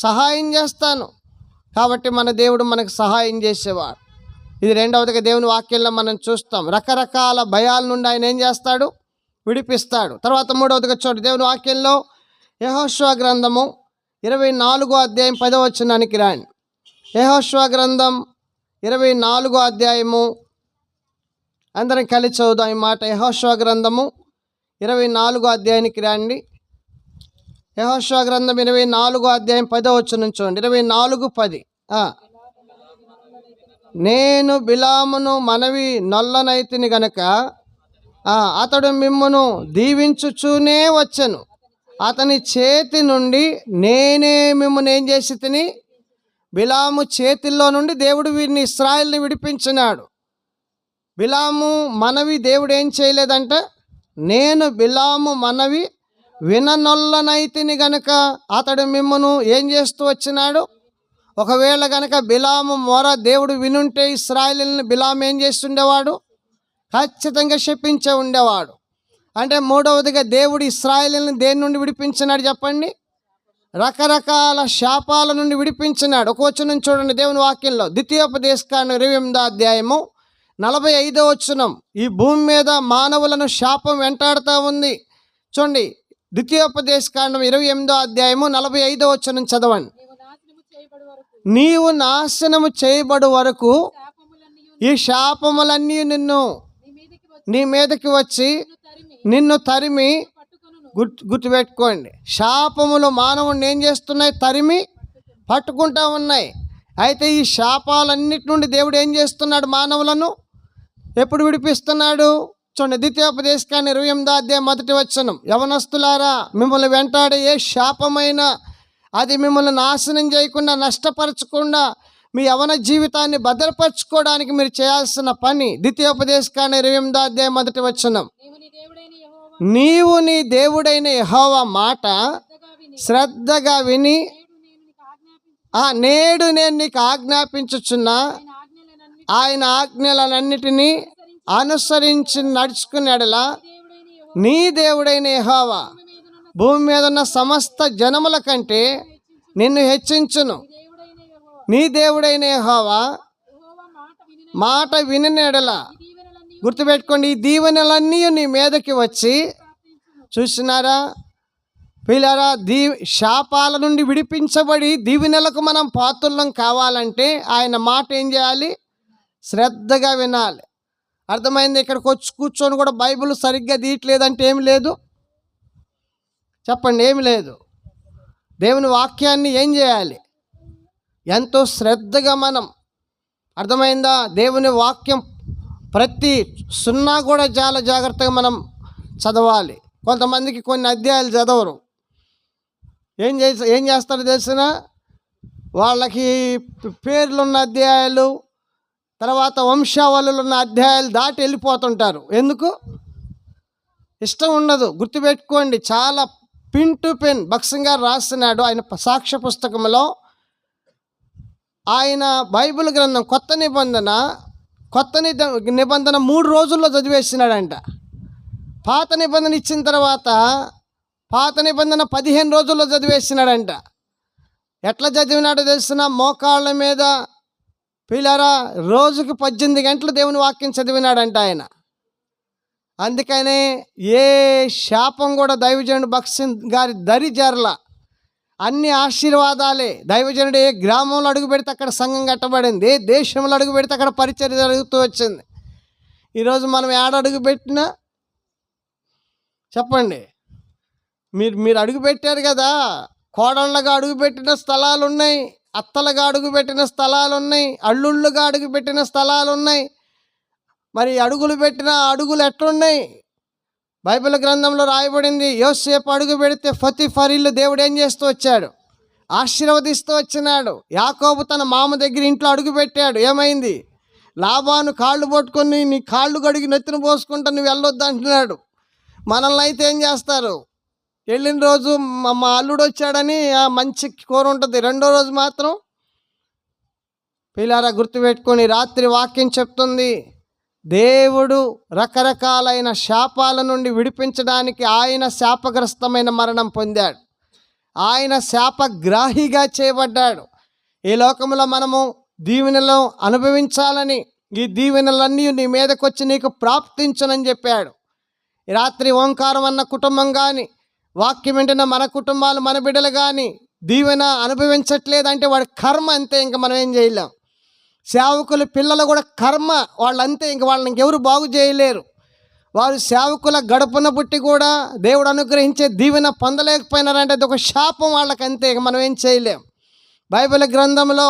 సహాయం చేస్తాను. కాబట్టి మన దేవుడు మనకు సహాయం చేసేవాడు. ఇది రెండవదిగా దేవుని వాక్యంలో మనం చూస్తాం. రకరకాల భయాల నుండి ఆయన ఏం చేస్తాడు? విడిపిస్తాడు. తర్వాత మూడవదిగా చూడండి దేవుని వాక్యంలో యెహోషువ గ్రంథము 24వ అధ్యాయం 10వ వచనానికి రండి. యెహోషువ గ్రంథం 24వ అధ్యాయము అందరం కలిసి చదువుదాం ఈ మాట. యెహోషువ గ్రంథము 24వ అధ్యాయానికి రండి. యెహోషువ గ్రంథం 24వ అధ్యాయం 10వ వచనం చూడండి. 24:10. నేను బిలామును మనవి నొల్లనైతిని గనక అతడు మిమ్మును దీవించుచూనే వచ్చెను, అతని చేతి నుండి నేనే మిమ్మల్ని ఏం చేసి తిని. బిలాము చేతిల్లో నుండి దేవుడు వీరిని ఇశ్రాయేలుని విడిపించినాడు. బిలాము మనవి దేవుడు ఏం చేయలేదంట. నేను బిలాము మనవి విననొల్లనైతిని గనక అతడు మిమ్మను ఏం చేస్తూ వచ్చినాడు. ఒకవేళ గనక బిలాము మొర దేవుడు వినుంటే ఇశ్రాయేలుని బిలాము ఏం చేస్తుండేవాడు? ఖచ్చితంగా శపించే ఉండేవాడు. అంటే మూడవదిగా దేవుడు ఇశ్రాయేలుని దేని నుండి విడిపించినాడు చెప్పండి? రకరకాల శాపాల నుండి విడిపించినాడు. ఒక వచనం చూడండి దేవుని వాక్యంలో, ద్వితీయోపదేశకాండం 28వ అధ్యాయము 45వ వచనం. ఈ భూమి మీద మానవులను శాపం వెంటాడుతూ ఉంది. చూడండి ద్వితీయోపదేశకాండం 28వ అధ్యాయము 45వ వచనం చదవండి. నీవు నాశనము చేయబడు వరకు ఈ శాపములన్నీ నీ మీదకి వచ్చి నిన్ను తరిమి. గుర్తుపెట్టుకోండి, శాపములు మానవుడిని ఏం చేస్తున్నాయి? తరిమి పట్టుకుంటా ఉన్నాయి. అయితే ఈ శాపాలన్నిటి నుండి దేవుడు ఏం చేస్తున్నాడు? మానవులను ఎప్పుడు విడిపిస్తున్నాడు? చూడండి ద్వితీయోపదేశకాండం 28వ అధ్యాయం 1వ వచనం. యవనస్తులారా, మిమ్మల్ని వెంటాడే ఏ శాపమైనా అది మిమ్మల్ని నాశనం చేయకుండా, నష్టపరచకుండా మీ యవన జీవితాన్ని భద్రపరచుకోవడానికి మీరు చేయాల్సిన పని. ద్వితీయోపదేశకాండం 28వ అధ్యాయం 1వ వచనం. నీవు నీ దేవుడైన యెహోవా మాట శ్రద్ధగా విని నేడు నేను నీకు ఆజ్ఞాపించుచున్నా ఆయన ఆజ్ఞలన్నిటినీ అనుసరించి నడుచుకునేలా నీ దేవుడైన యెహోవా భూమి మీద ఉన్న సమస్త జనముల కంటే నిన్ను హెచ్చించును. నీ దేవుడైన యెహోవా మాట వినినెడల. గుర్తుపెట్టుకోండి, ఈ దీవెనలన్నీ నీ మీదకి వచ్చి, చూసినారా పిల్లరా, శాపాల నుండి విడిపించబడి దీవెనలకు మనం పాత్రులం కావాలంటే ఆయన మాట ఏం చేయాలి? శ్రద్ధగా వినాలి. అర్థమైంది? ఇక్కడికి వచ్చి కూర్చొని కూడా బైబిల్ సరిగ్గా తీయట్లేదంటే ఏమి లేదు చెప్పండి? ఏమి లేదు. దేవుని వాక్యాన్ని ఏం చేయాలి? ఎంతో శ్రద్ధగా మనం, అర్థమైందా? దేవుని వాక్యం ప్రతి సున్నా కూడా చాలా జాగ్రత్తగా మనం చదవాలి. కొంతమందికి కొన్ని అధ్యాయాలు చదవరు. ఏం చేస్తారో తెలిసిన వాళ్ళకి పేర్లున్న అధ్యాయాలు, తర్వాత వంశావళులు ఉన్న అధ్యాయాలు దాటి వెళ్ళిపోతుంటారు. ఎందుకు? ఇష్టం ఉండదు. గుర్తుపెట్టుకోండి, చాలా పిన్ టు పెన్ భక్సింగ్ గారు రాస్తున్నాడు ఆయన సాక్ష్య పుస్తకంలో. ఆయన బైబిల్ గ్రంథం కొత్త నిబంధన కొత్త నిబంధన 3 రోజుల్లో చదివేసినాడంట. పాత నిబంధన ఇచ్చిన తర్వాత పాత నిబంధన 15 రోజుల్లో చదివేసినాడంట. ఎట్లా చదివినాడో తెలిసిన, మోకాళ్ళ మీద పిల్లరా రోజుకి 18 గంటలు దేవుని వాక్యం చదివినాడంట ఆయన. అందుకనే ఏ శాపం కూడా దైవజనుడు భక్సింగ్ గారి దరి జరల. అన్ని ఆశీర్వాదాలే. దైవజనుడు ఏ గ్రామంలో అడుగు పెడితే అక్కడ సంఘం కట్టబడింది, ఏ దేశంలో అడుగు పెడితే అక్కడ పరిచర్య జరుగుతూ వచ్చింది. ఈరోజు మనం అడుగు పెట్టినా చెప్పండి, మీరు అడుగు పెట్టారు కదా, కోడళ్ళగా అడుగుపెట్టిన స్థలాలు ఉన్నాయి, అత్తలుగా అడుగుపెట్టిన స్థలాలు ఉన్నాయి, అల్లుళ్ళుగా అడుగుపెట్టిన స్థలాలు ఉన్నాయి. మరి అడుగులు పెట్టిన అడుగులు ఎట్లున్నాయి? బైబిల్ గ్రంథంలో రాయబడింది, యోసేపు అడుగు పెడితే ఫతిఫరీలు దేవుడు ఏం చేస్తూ వచ్చాడు? ఆశీర్వదిస్తూ వచ్చినాడు. యాకోబు తన మామ దగ్గర ఇంట్లో అడుగు పెట్టాడు. ఏమైంది? లాబాను కాళ్ళు పట్టుకొని నీ కాళ్ళు కడిగి నెత్తిన పోసుకుంటా నువ్వు వెళ్ళొద్దు అంటున్నాడు. మనల్ని అయితే ఏం చేస్తారు? వెళ్ళిన రోజు మా అల్లుడు వచ్చాడని మంచి కూర ఉంటుంది, రెండో రోజు మాత్రం పిల్లారా గుర్తుపెట్టుకొని, రాత్రి వాక్యం చెప్తుంది, దేవుడు రకరకాలైన శాపాల నుండి విడిపించడానికి ఆయన శాపగ్రస్తమైన మరణం పొందాడు. ఆయన శాపగ్రాహిగా చేయబడ్డాడు. ఈ లోకంలో మనము దీవెనలు అనుభవించాలని, ఈ దీవెనలన్నీ నీ మీదకొచ్చి నీకు ప్రాప్తించునని చెప్పాడు. ఈ రాత్రి ఓంకారం అన్న కుటుంబం కానీ, వాక్యం వింటున్న మన కుటుంబాలు, మన బిడ్డలు కానీ దీవెన అనుభవించట్లేదంటే వాడి కర్మ అంతే, ఇంకా మనం ఏం చేయలేం. సేవకులు పిల్లలు కూడా కర్మ వాళ్ళంతే, ఇంక వాళ్ళని ఇంకెవరు బాగు చేయలేరు. వారు సేవకుల గడపన పుట్టి కూడా దేవుడు అనుగ్రహించే దీవెన పొందలేకపోయినారంటే అది ఒక శాపం వాళ్ళకంతే, ఇక మనం ఏం చేయలేం. బైబిల్ గ్రంథంలో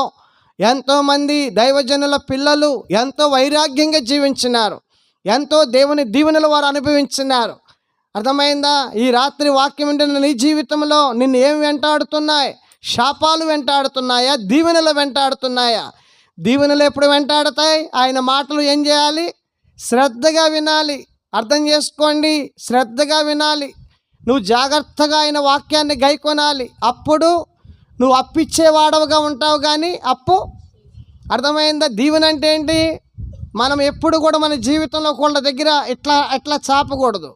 ఎంతోమంది దైవజనుల పిల్లలు ఎంతో వైరాగ్యంగా జీవించినారు, ఎంతో దేవుని దీవెనలు వారు అనుభవించినారు. అర్థమైందా? ఈ రాత్రి వాక్యం వింటున్న నీ జీవితంలో నిన్ను ఏం వెంటాడుతున్నాయి? శాపాలు వెంటాడుతున్నాయా? దీవెనలు వెంటాడుతున్నాయా? దీవెనలు ఎప్పుడు వెంటాడుతాయి? ఆయన మాటలు ఏం చేయాలి? శ్రద్ధగా వినాలి. అర్థం చేసుకోండి, శ్రద్ధగా వినాలి. నువ్వు జాగ్రత్తగా ఆయన వాక్యాన్ని గైకొనాలి. అప్పుడు నువ్వు అప్పిచ్చేవాడవుగా ఉంటావు. కానీ అర్థమైందా? దీవెన అంటే ఏంటి? మనం ఎప్పుడు కూడా మన జీవితంలో వాళ్ళ దగ్గర ఇట్లా చాపకూడదు.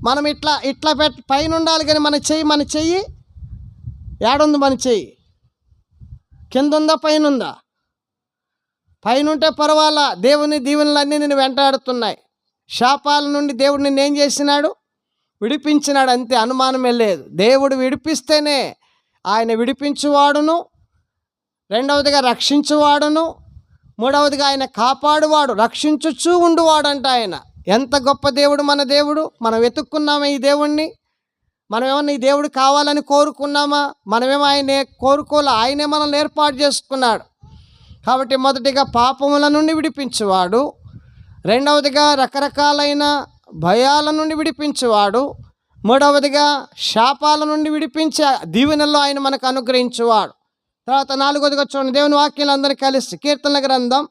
మనం ఇట్లా పైన ఉండాలి. కానీ మన చెయ్యి ఏడుంది? మన చెయ్యి కింద ఉందా, పైన ఉందా? పైన ఉంటే పర్వాలా, దేవుని దీవెనలన్నీ నిన్ను వెంటాడుతున్నాయి. శాపాల నుండి దేవుడు నిన్ను ఏం చేసినాడు? విడిపించినాడు, అంతే, అనుమానమే లేదు. దేవుడు విడిపిస్తేనే ఆయన విడిపించువాడును, రెండవదిగా రక్షించువాడును, మూడవదిగా ఆయన కాపాడువాడు, రక్షించుచూ ఉండువాడంట ఆయన. ఎంత గొప్ప దేవుడు మన దేవుడు! మనం వెతుక్కున్నామా ఈ దేవుణ్ణి? మనమేమన్నా ఈ దేవుడు కావాలని కోరుకున్నామా? మనమేమో ఆయనే కోరుకోలే, ఆయనే మనల్ని ఏర్పాటు చేసుకున్నాడు. కాబట్టి మొదటిగా పాపముల నుండి విడిపించువాడు, రెండవదిగా రకరకాలైన భయాల నుండి విడిపించువాడు, మూడవదిగా శాపాల నుండి విడిపించే దీవెనల్లో ఆయన మనకు అనుగ్రహించువాడు. తర్వాత నాలుగవదిగా చూడండి, దేవుని వాక్యాలు అందరూ కలిసి కీర్తనల గ్రంథం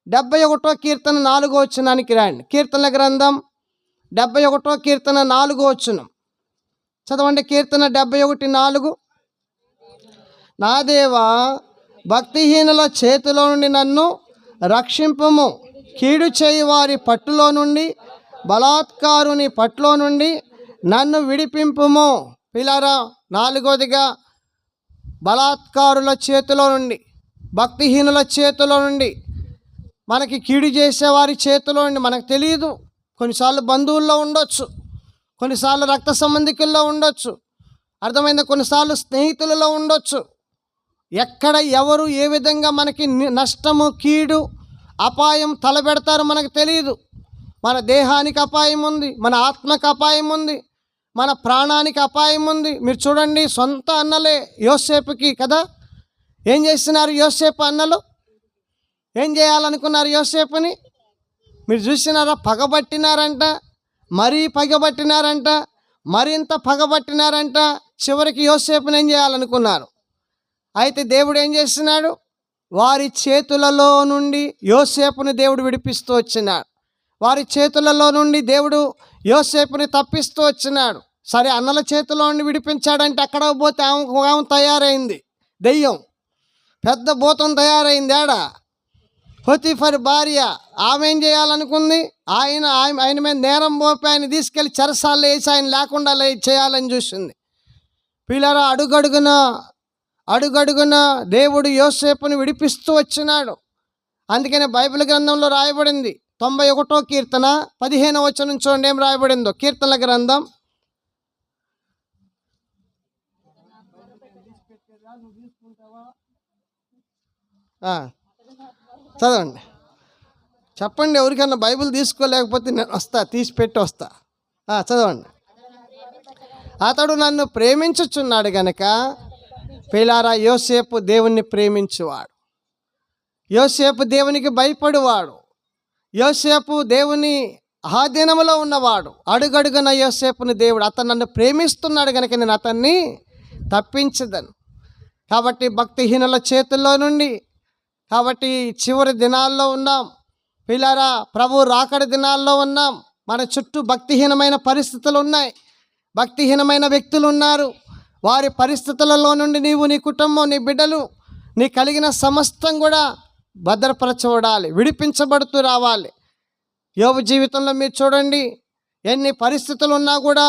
71వ కీర్తన 4వ వచనానికి రండి. కీర్తనల గ్రంథం 71వ కీర్తన 4వ వచనం చదవండి. కీర్తన 71:4. నా దేవా, భక్తిహీనుల చేతిలో నుండి నన్ను రక్షింపుము, కీడు చేయి వారి పట్టులో నుండి, బలాత్కారుని పట్టులో నుండి నన్ను విడిపింపుము. పిల్లరా, నాలుగోదిగా బలాత్కారుల చేతిలో నుండి, భక్తిహీనుల చేతిలో నుండి, మనకి కీడు చేసేవారి చేతిలో నుండి, మనకు తెలియదు, కొన్నిసార్లు బంధువుల్లో ఉండొచ్చు, కొన్నిసార్లు రక్త సంబంధికుల్లో ఉండొచ్చు, అర్థమైందా, కొన్నిసార్లు స్నేహితులలో ఉండొచ్చు. ఎక్కడ ఎవరు ఏ విధంగా మనకి నష్టము, కీడు, అపాయం తలబెడతారో మనకు తెలియదు. మన దేహానికి అపాయం ఉంది, మన ఆత్మకు అపాయం ఉంది, మన ప్రాణానికి అపాయం ఉంది. మీరు చూడండి, సొంత అన్నలే యోసేపుకి కదా ఏం చేస్తున్నారు? యోసేపు అన్నలు ఏం చేయాలనుకున్నారు యోసేపుని? మీరు చూసినారా? పగబట్టినారంట, మరీ పగబట్టినారంట, మరింత పగబట్టినారంట. చివరికి యోసేపుని ఏం చేయాలనుకున్నారు? అయితే దేవుడు ఏం చేస్తున్నాడు? వారి చేతులలో నుండి యోసేపుని దేవుడు విడిపిస్తూ వచ్చినాడు. వారి చేతులలో నుండి దేవుడు యోసేపుని తప్పిస్తూ వచ్చినాడు. సరే, అన్నల చేతిలో నుండి విడిపించాడంటే అక్కడ పోతే ఆమె తయారైంది, దెయ్యం, పెద్ద భూతం తయారైంది. పొతీఫర్ భార్య ఆమె ఏం చేయాలనుకుంది? ఆయన మీద నేరం మోపి ఆయన తీసుకెళ్ళి చెరసాల్లో వేసి ఆయన లేకుండా చేయాలని చూసింది. పిల్లరా, అడుగడుగున దేవుడు యోసేపుని విడిపిస్తూ వచ్చినాడు. అందుకనే బైబిల్ గ్రంథంలో రాయబడింది 91వ కీర్తన 15వ వచనం చూడండి ఏం రాయబడిందో. కీర్తనల గ్రంథం చదవండి, చెప్పండి. ఎవరికన్నా బైబిల్ తీసుకోలేకపోతే నేను వస్తా, తీసిపెట్టి వస్తా. చదవండి. అతడు నన్ను ప్రేమించుచున్నాడు గనక. పిల్లారా, యోసేపు దేవుణ్ణి ప్రేమించువాడు, యోసేపు దేవునికి భయపడువాడు, యోసేపు దేవుని ఆధీనంలో ఉన్నవాడు. అడుగడుగున యోసేపుని దేవుడు అతను నన్ను ప్రేమిస్తున్నాడు కనుక నేను అతన్ని తప్పించదను. కాబట్టి భక్తిహీనుల చేతుల్లో నుండి, కాబట్టి చివరి దినాల్లో ఉన్నాం పిల్లారా, ప్రభు రాకడ దినాల్లో ఉన్నాం. మన చుట్టూ భక్తిహీనమైన పరిస్థితులు ఉన్నాయి, భక్తిహీనమైన వ్యక్తులు ఉన్నారు. వారి పరిస్థితులలో నుండి నీవు, నీ కుటుంబం, నీ బిడ్డలు, నీ కలిగిన సమస్తం కూడా భద్రపరచబడాలి, విడిపించబడుతూ రావాలి. యోబు జీవితంలో మీరు చూడండి, ఎన్ని పరిస్థితులు ఉన్నా కూడా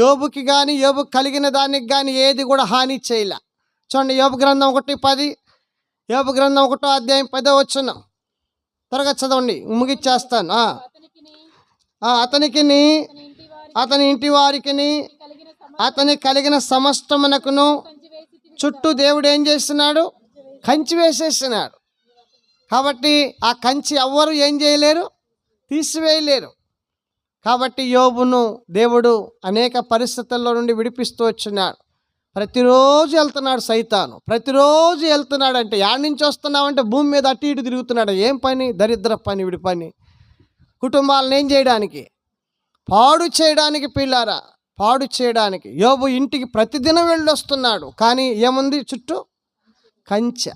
యోబుకి కానీ యోబుకి కలిగిన దానికి కానీ ఏది కూడా హాని చేయలే. చూడండి, యోబు గ్రంథం 1:10, యోబు గ్రంథం 1వ అధ్యాయం 10వ వచనం. త్వరగా చదవండి, ముగిచ్చేస్తాను. అతనికిని, అతని ఇంటి వారికిని, అతని కలిగిన సమస్తమునకును చుట్టూ దేవుడు ఏం చేస్తున్నాడు? కంచి వేసేస్తున్నాడు. కాబట్టి ఆ కంచి ఎవ్వరు ఏం చేయలేరు, తీసివేయలేరు. కాబట్టి యోబును దేవుడు అనేక పరిస్థితుల్లో నుండి విడిపిస్తూ వచ్చినాడు. ప్రతిరోజు వెళ్తున్నాడు సైతాను, ప్రతిరోజు వెళ్తున్నాడు. అంటే యాడ్ నుంచి వస్తున్నావంటే భూమి మీద అటు ఇటు తిరుగుతున్నాడు. ఏం పని? దరిద్ర పని, విడి పని. కుటుంబాలను ఏం చేయడానికి? పాడు చేయడానికి. పిల్లారా, పాడు చేయడానికి. యోబు ఇంటికి ప్రతిదినం వెళ్ళొస్తున్నాడు, కానీ ఏముంది చుట్టూ? కంచె.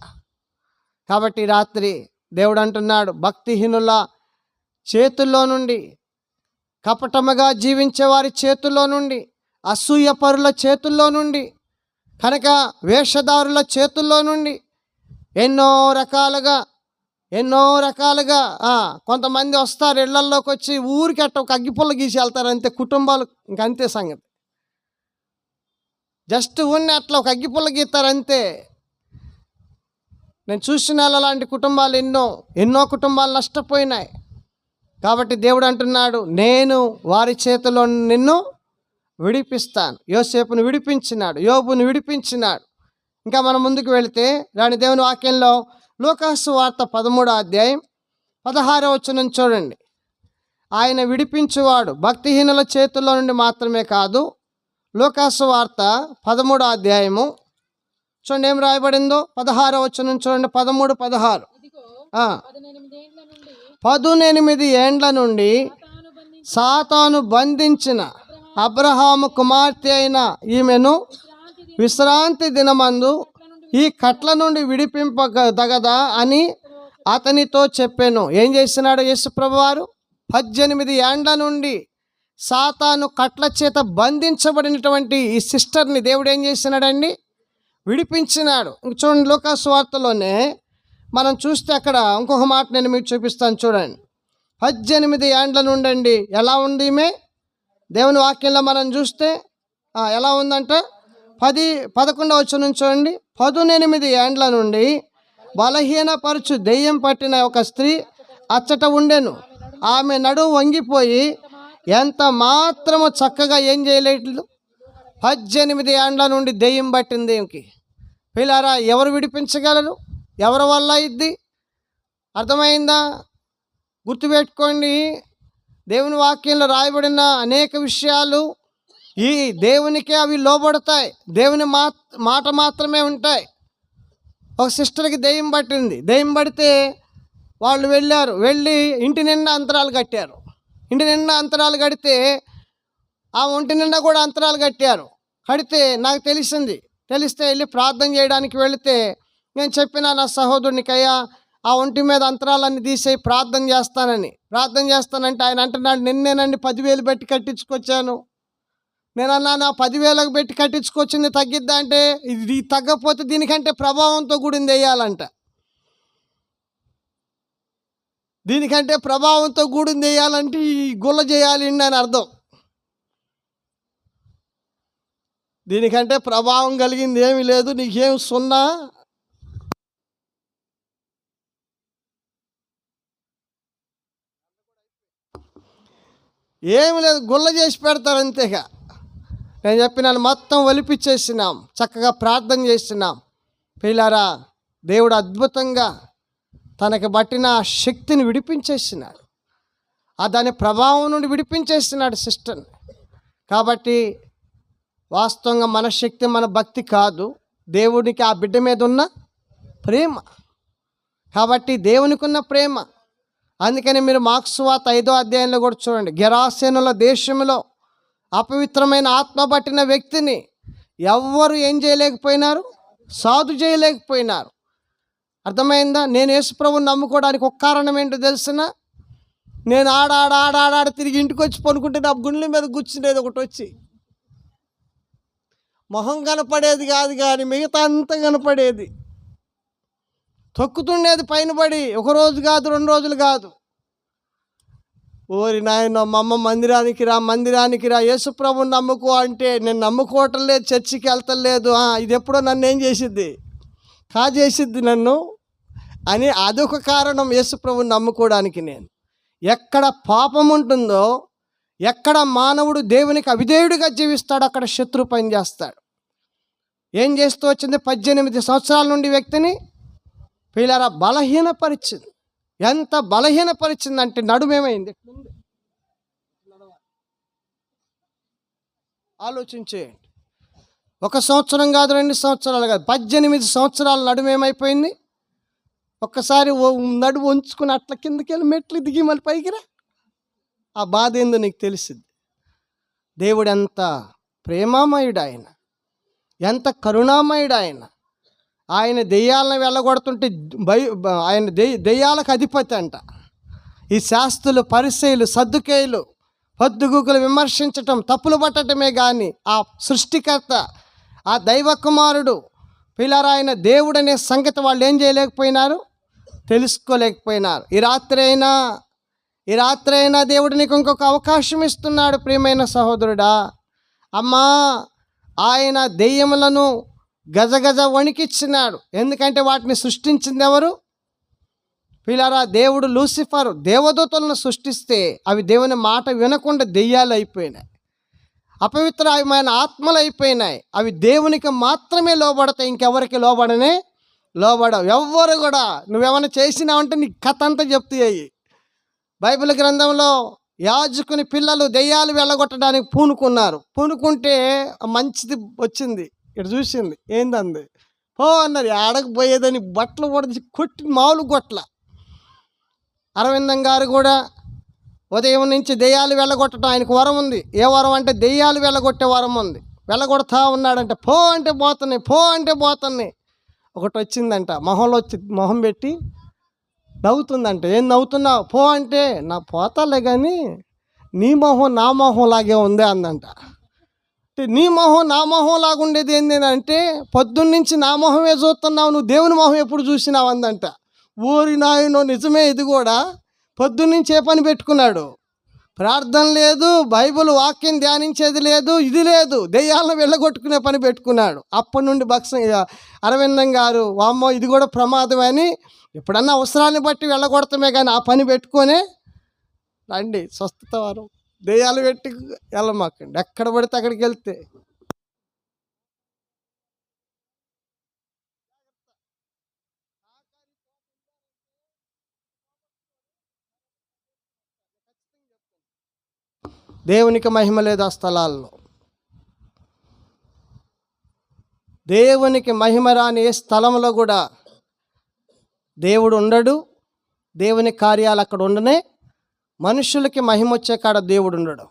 కాబట్టి రాత్రి దేవుడు అంటున్నాడు, భక్తిహీనుల చేతుల్లో నుండి, కపటముగా జీవించే వారి చేతుల్లో నుండి, అసూయపరుల చేతుల్లో నుండి, కనుక వేషధారుల చేతుల్లో నుండి ఎన్నో రకాలుగా కొంతమంది వస్తారు ఇళ్లల్లోకి వచ్చి ఊరికి అట్ట ఒక అగ్గిపుల్ల గీసి వెళ్తారు అంతే. కుటుంబాలు ఇంకంతే సంగతి. జస్ట్ ఉన్ని అట్లా ఒక అగ్గిపుల్ల గీస్తారు అంతే. నేను చూసిన అలాంటి కుటుంబాలు ఎన్నో కుటుంబాలు నష్టపోయినాయి. కాబట్టి దేవుడు అంటున్నాడు, నేను వారి చేతిలో నిన్ను విడిపిస్తాను. యోసేపును విడిపించినాడు, యోబును విడిపించినాడు. ఇంకా మనం ముందుకు వెళితే రాని దేవుని వాక్యంలో లూకాసు వార్త 13వ అధ్యాయం 16వ వచనం చూడండి. ఆయన విడిపించువాడు భక్తిహీనుల చేతుల్లో నుండి మాత్రమే కాదు. లూకాసు వార్త 13వ అధ్యాయము చూడండి ఏం రాయబడిందో. 16వ వచనం చూడండి, 13, 16. 18 ఏండ్ల నుండి సాతాను బంధించిన అబ్రహాము కుమార్తె అయిన ఈమెను విశ్రాంతి దినమందు ఈ కట్ల నుండి విడిపింపదగదా అని అతనితో చెప్పాను. ఏం చేసినాడు యేసుప్రభువారు? 18 ఏండ్ల నుండి సాతాను కట్ల చేత బంధించబడినటువంటి ఈ సిస్టర్ని దేవుడు ఏం చేసినాడండి? విడిపించినాడు. చూడండి, లూకాసు వార్తలోనే మనం చూస్తే అక్కడ ఇంకొక మాట నేను మీకు చూపిస్తాను. చూడండి, 18 ఏండ్ల నుండి అండి. ఎలా ఉంది ఈమె? దేవుని వాక్యంలో మనం చూస్తే ఎలా ఉందంటే 11వ వచనం చూడండి. 18 ఏండ్ల నుండి బలహీనపరచు దెయ్యం పట్టిన ఒక స్త్రీ అచ్చట ఉండెను. ఆమె నడుము వంగిపోయి ఎంత మాత్రము చక్కగా ఏం చేయలేదు. 18 ఏండ్ల నుండి దెయ్యం పట్టింది ఈమెకి. పిల్లారా, ఎవరు విడిపించగలరు? ఎవరి వల్ల అయింది? అర్థమైందా? గుర్తుపెట్టుకోండి, దేవుని వాక్యంలో రాయబడిన అనేక విషయాలు ఈ దేవునికే అవి లోబడతాయి. దేవుని మాట మాత్రమే ఉంటాయి. ఒక సిస్టర్కి దెయ్యం పట్టింది. దెయ్యం పడితే వాళ్ళు వెళ్ళి ఇంటి నిండా అంతరాలు కట్టారు. ఇంటి నిండా అంతరాలు కడితే ఆ ఒంటి నిండా కూడా అంతరాలు కట్టారు. కడితే నాకు తెలిస్తే వెళ్ళి ప్రార్థన చేయడానికి వెళితే నేను చెప్పిన నా సహోదరునికి, అయ్యా ఆ ఒంటి మీద అంతరాలన్నీ తీసేయి, ప్రార్థన చేస్తానంటే ఆయన అంటున్నాడు, నిన్నేనండి 10,000 పెట్టి కట్టించుకొచ్చాను. నేను అన్నాను, 10,000 పెట్టి కట్టించుకొచ్చింది తగ్గిద్దా అంటే, ఇది తగ్గకపోతే దీనికంటే ప్రభావంతో కూడింది వేయాలంట. దీనికంటే ప్రభావంతో కూడింది చేయాలంటే ఈ గుల్ల చేయాలి అని అర్థం. దీనికంటే ప్రభావం కలిగింది ఏమీ లేదు, నీకేం సున్నా. ఏమి లేదు, గుల్ల చేసి పెడతారు అంతేగా. నేను చెప్పినాను, మొత్తం ఒలిపిచ్చేసినాం, చక్కగా ప్రార్థన చేస్తున్నాం. పిల్లారా, దేవుడు అద్భుతంగా తనకి పట్టిన శక్తిని విడిపించేసినాడు. దాని ప్రభావం నుండి విడిపించేసినాడు సిస్టర్ని. కాబట్టి వాస్తవంగా మన శక్తి, మన భక్తి కాదు, దేవునికి ఆ బిడ్డ మీద ఉన్న ప్రేమ. కాబట్టి దేవునికి ఉన్న ప్రేమ. అందుకని మీరు మార్కు సువార్త 5వ అధ్యాయంలో కూడా చూడండి. గెరాసేనుల దేశంలో అపవిత్రమైన ఆత్మ పట్టిన వ్యక్తిని ఎవ్వరు ఏం చేయలేకపోయినారు, సాధు చేయలేకపోయినారు. అర్థమైందా? నేను యేసుప్రభుని నమ్ముకోవడానికి ఒక కారణం ఏంటో తెలిసిన, నేను ఆడాడ తిరిగి ఇంటికి వచ్చి పనుకుంటే నా గుండెల మీద కూర్చునేది ఒకటి వచ్చి, మొహం కనపడేది కాదు కానీ మిగతా అంతా కనపడేది. తొక్కుతుండేది పైన పడి, ఒక రోజు కాదు, 2 రోజులు కాదు. ఓరి నాయన, మా అమ్మ మందిరానికి రా యేసుప్రభుని నమ్ముకో అంటే, నేను నమ్ముకోవటం లేదు, చర్చికి వెళ్తలేదు, ఇది ఎప్పుడో నన్ను ఏం చేసిద్ది, కాజేసిద్ది నన్ను అని అదొక కారణం యేసుప్రభుని నమ్ముకోవడానికి. నేను ఎక్కడ పాపం ఉంటుందో, ఎక్కడ మానవుడు దేవునికి అవిధేయుడిగా జీవిస్తాడు, అక్కడ శత్రు పని చేస్తాడు. ఏం చేస్తూ వచ్చింది? 18 సంవత్సరాల నుండి వ్యక్తిని పిల్లరా బలహీనపరిచింది. ఎంత బలహీనపరిచిందంటే నడుమేమైంది, ఆలోచించేయండి. 1 సంవత్సరం కాదు, 2 సంవత్సరాలు కాదు, 18 సంవత్సరాల నడుమేమైపోయింది. ఒక్కసారి నడుము ఉంచుకుని అట్లా కిందకి వెళ్ళి మెట్లు దిగి మళ్ళీ పైకి రా, ఆ బాధ ఏందో నీకు తెలిసింది. దేవుడు ఎంత ప్రేమామయుడు, ఆయన ఎంత కరుణామయుడు. ఆయన దెయ్యాలను వెళ్ళగొడుతుంటే ఆయన దెయ్యాలకు అధిపతి అంట. ఈ శాస్త్రులు, పరిసయ్యులు, సద్దుకేయులు పొద్దుగూకులు విమర్శించటం, తప్పులు పట్టడమే కానీ ఆ సృష్టికర్త, ఆ దైవ కుమారుడు పిల్లరా ఆయన దేవుడు అనే సంగతి వాళ్ళు ఏం చేయలేకపోయినారు, తెలుసుకోలేకపోయినారు. ఈ రాత్రి అయినా దేవుడు నీకు ఇంకొక అవకాశం ఇస్తున్నాడు. ప్రియమైన సహోదరుడా, అమ్మా, ఆయన దెయ్యములను గజగజ వణికిచ్చినాడు. ఎందుకంటే వాటిని సృష్టించింది ఎవరు? పిల్లరా, దేవుడు. లూసిఫర్ దేవదూతలను సృష్టిస్తే అవి దేవుని మాట వినకుండా దెయ్యాలు అయిపోయినాయి, అపవిత్రమైన ఆత్మలు అయిపోయినాయి. అవి దేవునికి మాత్రమే లోబడతాయి, ఇంకెవరికి లోబడవు. ఎవ్వరు కూడా నువ్వేమైనా చేసినావంటే నీ కథ అంతా చెప్తాయి. బైబిల్ గ్రంథంలో యాజకుని పిల్లలు దెయ్యాలు వెళ్ళగొట్టడానికి పూనుకుంటే మంచిది వచ్చింది, ఇక్కడ చూసింది, ఏందంది, పో అన్నది, ఆడకపోయేదని బట్టలు పొడిచి కొట్టి మామూలు గొట్ల. అరవిందం గారు కూడా ఉదయం నుంచి దెయ్యాలు వెళ్ళగొట్టడం ఆయనకు వరం ఉంది. ఏ వరం అంటే దెయ్యాలు వెళ్ళగొట్టే వరం ఉంది. వెళ్ళగొడతా ఉన్నాడంటే పో అంటే పోతున్నాయి. ఒకటి వచ్చిందంట, మొహం పెట్టి నవ్వుతుందంట. ఏం నవ్వుతున్నావు? పో అంటే, నా పోతాలే కానీ నీ మొహం నా మొహం లాగే ఉంది అందంట. అంటే నీ మొహం నా మొహం లాగా ఉండేది ఏంటంటే, పొద్దున్నుంచి నా మొహమే చూస్తున్నావు, నువ్వు దేవుని మొహం ఎప్పుడు చూసినావు అందంట. ఊరి నాయనో, నిజమే. ఇది కూడా పొద్దున్నుంచి ఏ పని పెట్టుకున్నాడు? ప్రార్థన లేదు, బైబిల్ వాక్యం ధ్యానించేది లేదు, ఇది లేదు, దెయ్యాలను వెళ్ళగొట్టుకునే పని పెట్టుకున్నాడు. అప్పటి నుండి అరవిందం గారు, వామ్మో ఇది కూడా ప్రమాదం అని, ఎప్పుడన్నా అవసరాన్ని బట్టి వెళ్ళగొడతామే కానీ ఆ పని పెట్టుకొనే రండి, స్వస్థత వారం, దెయ్యాలు పెట్టి వెళ్ళమాకండి. ఎక్కడ పడితే అక్కడికి వెళ్తే దేవునికి మహిమ లేదు ఆ స్థలాల్లో. దేవునికి మహిమ రాని ఏ స్థలంలో కూడా దేవుడు ఉండడు. దేవుని కార్యాలు అక్కడ ఉండనే. మనుషులకి మహిమ వచ్చే కాడ దేవుడు ఉండడు.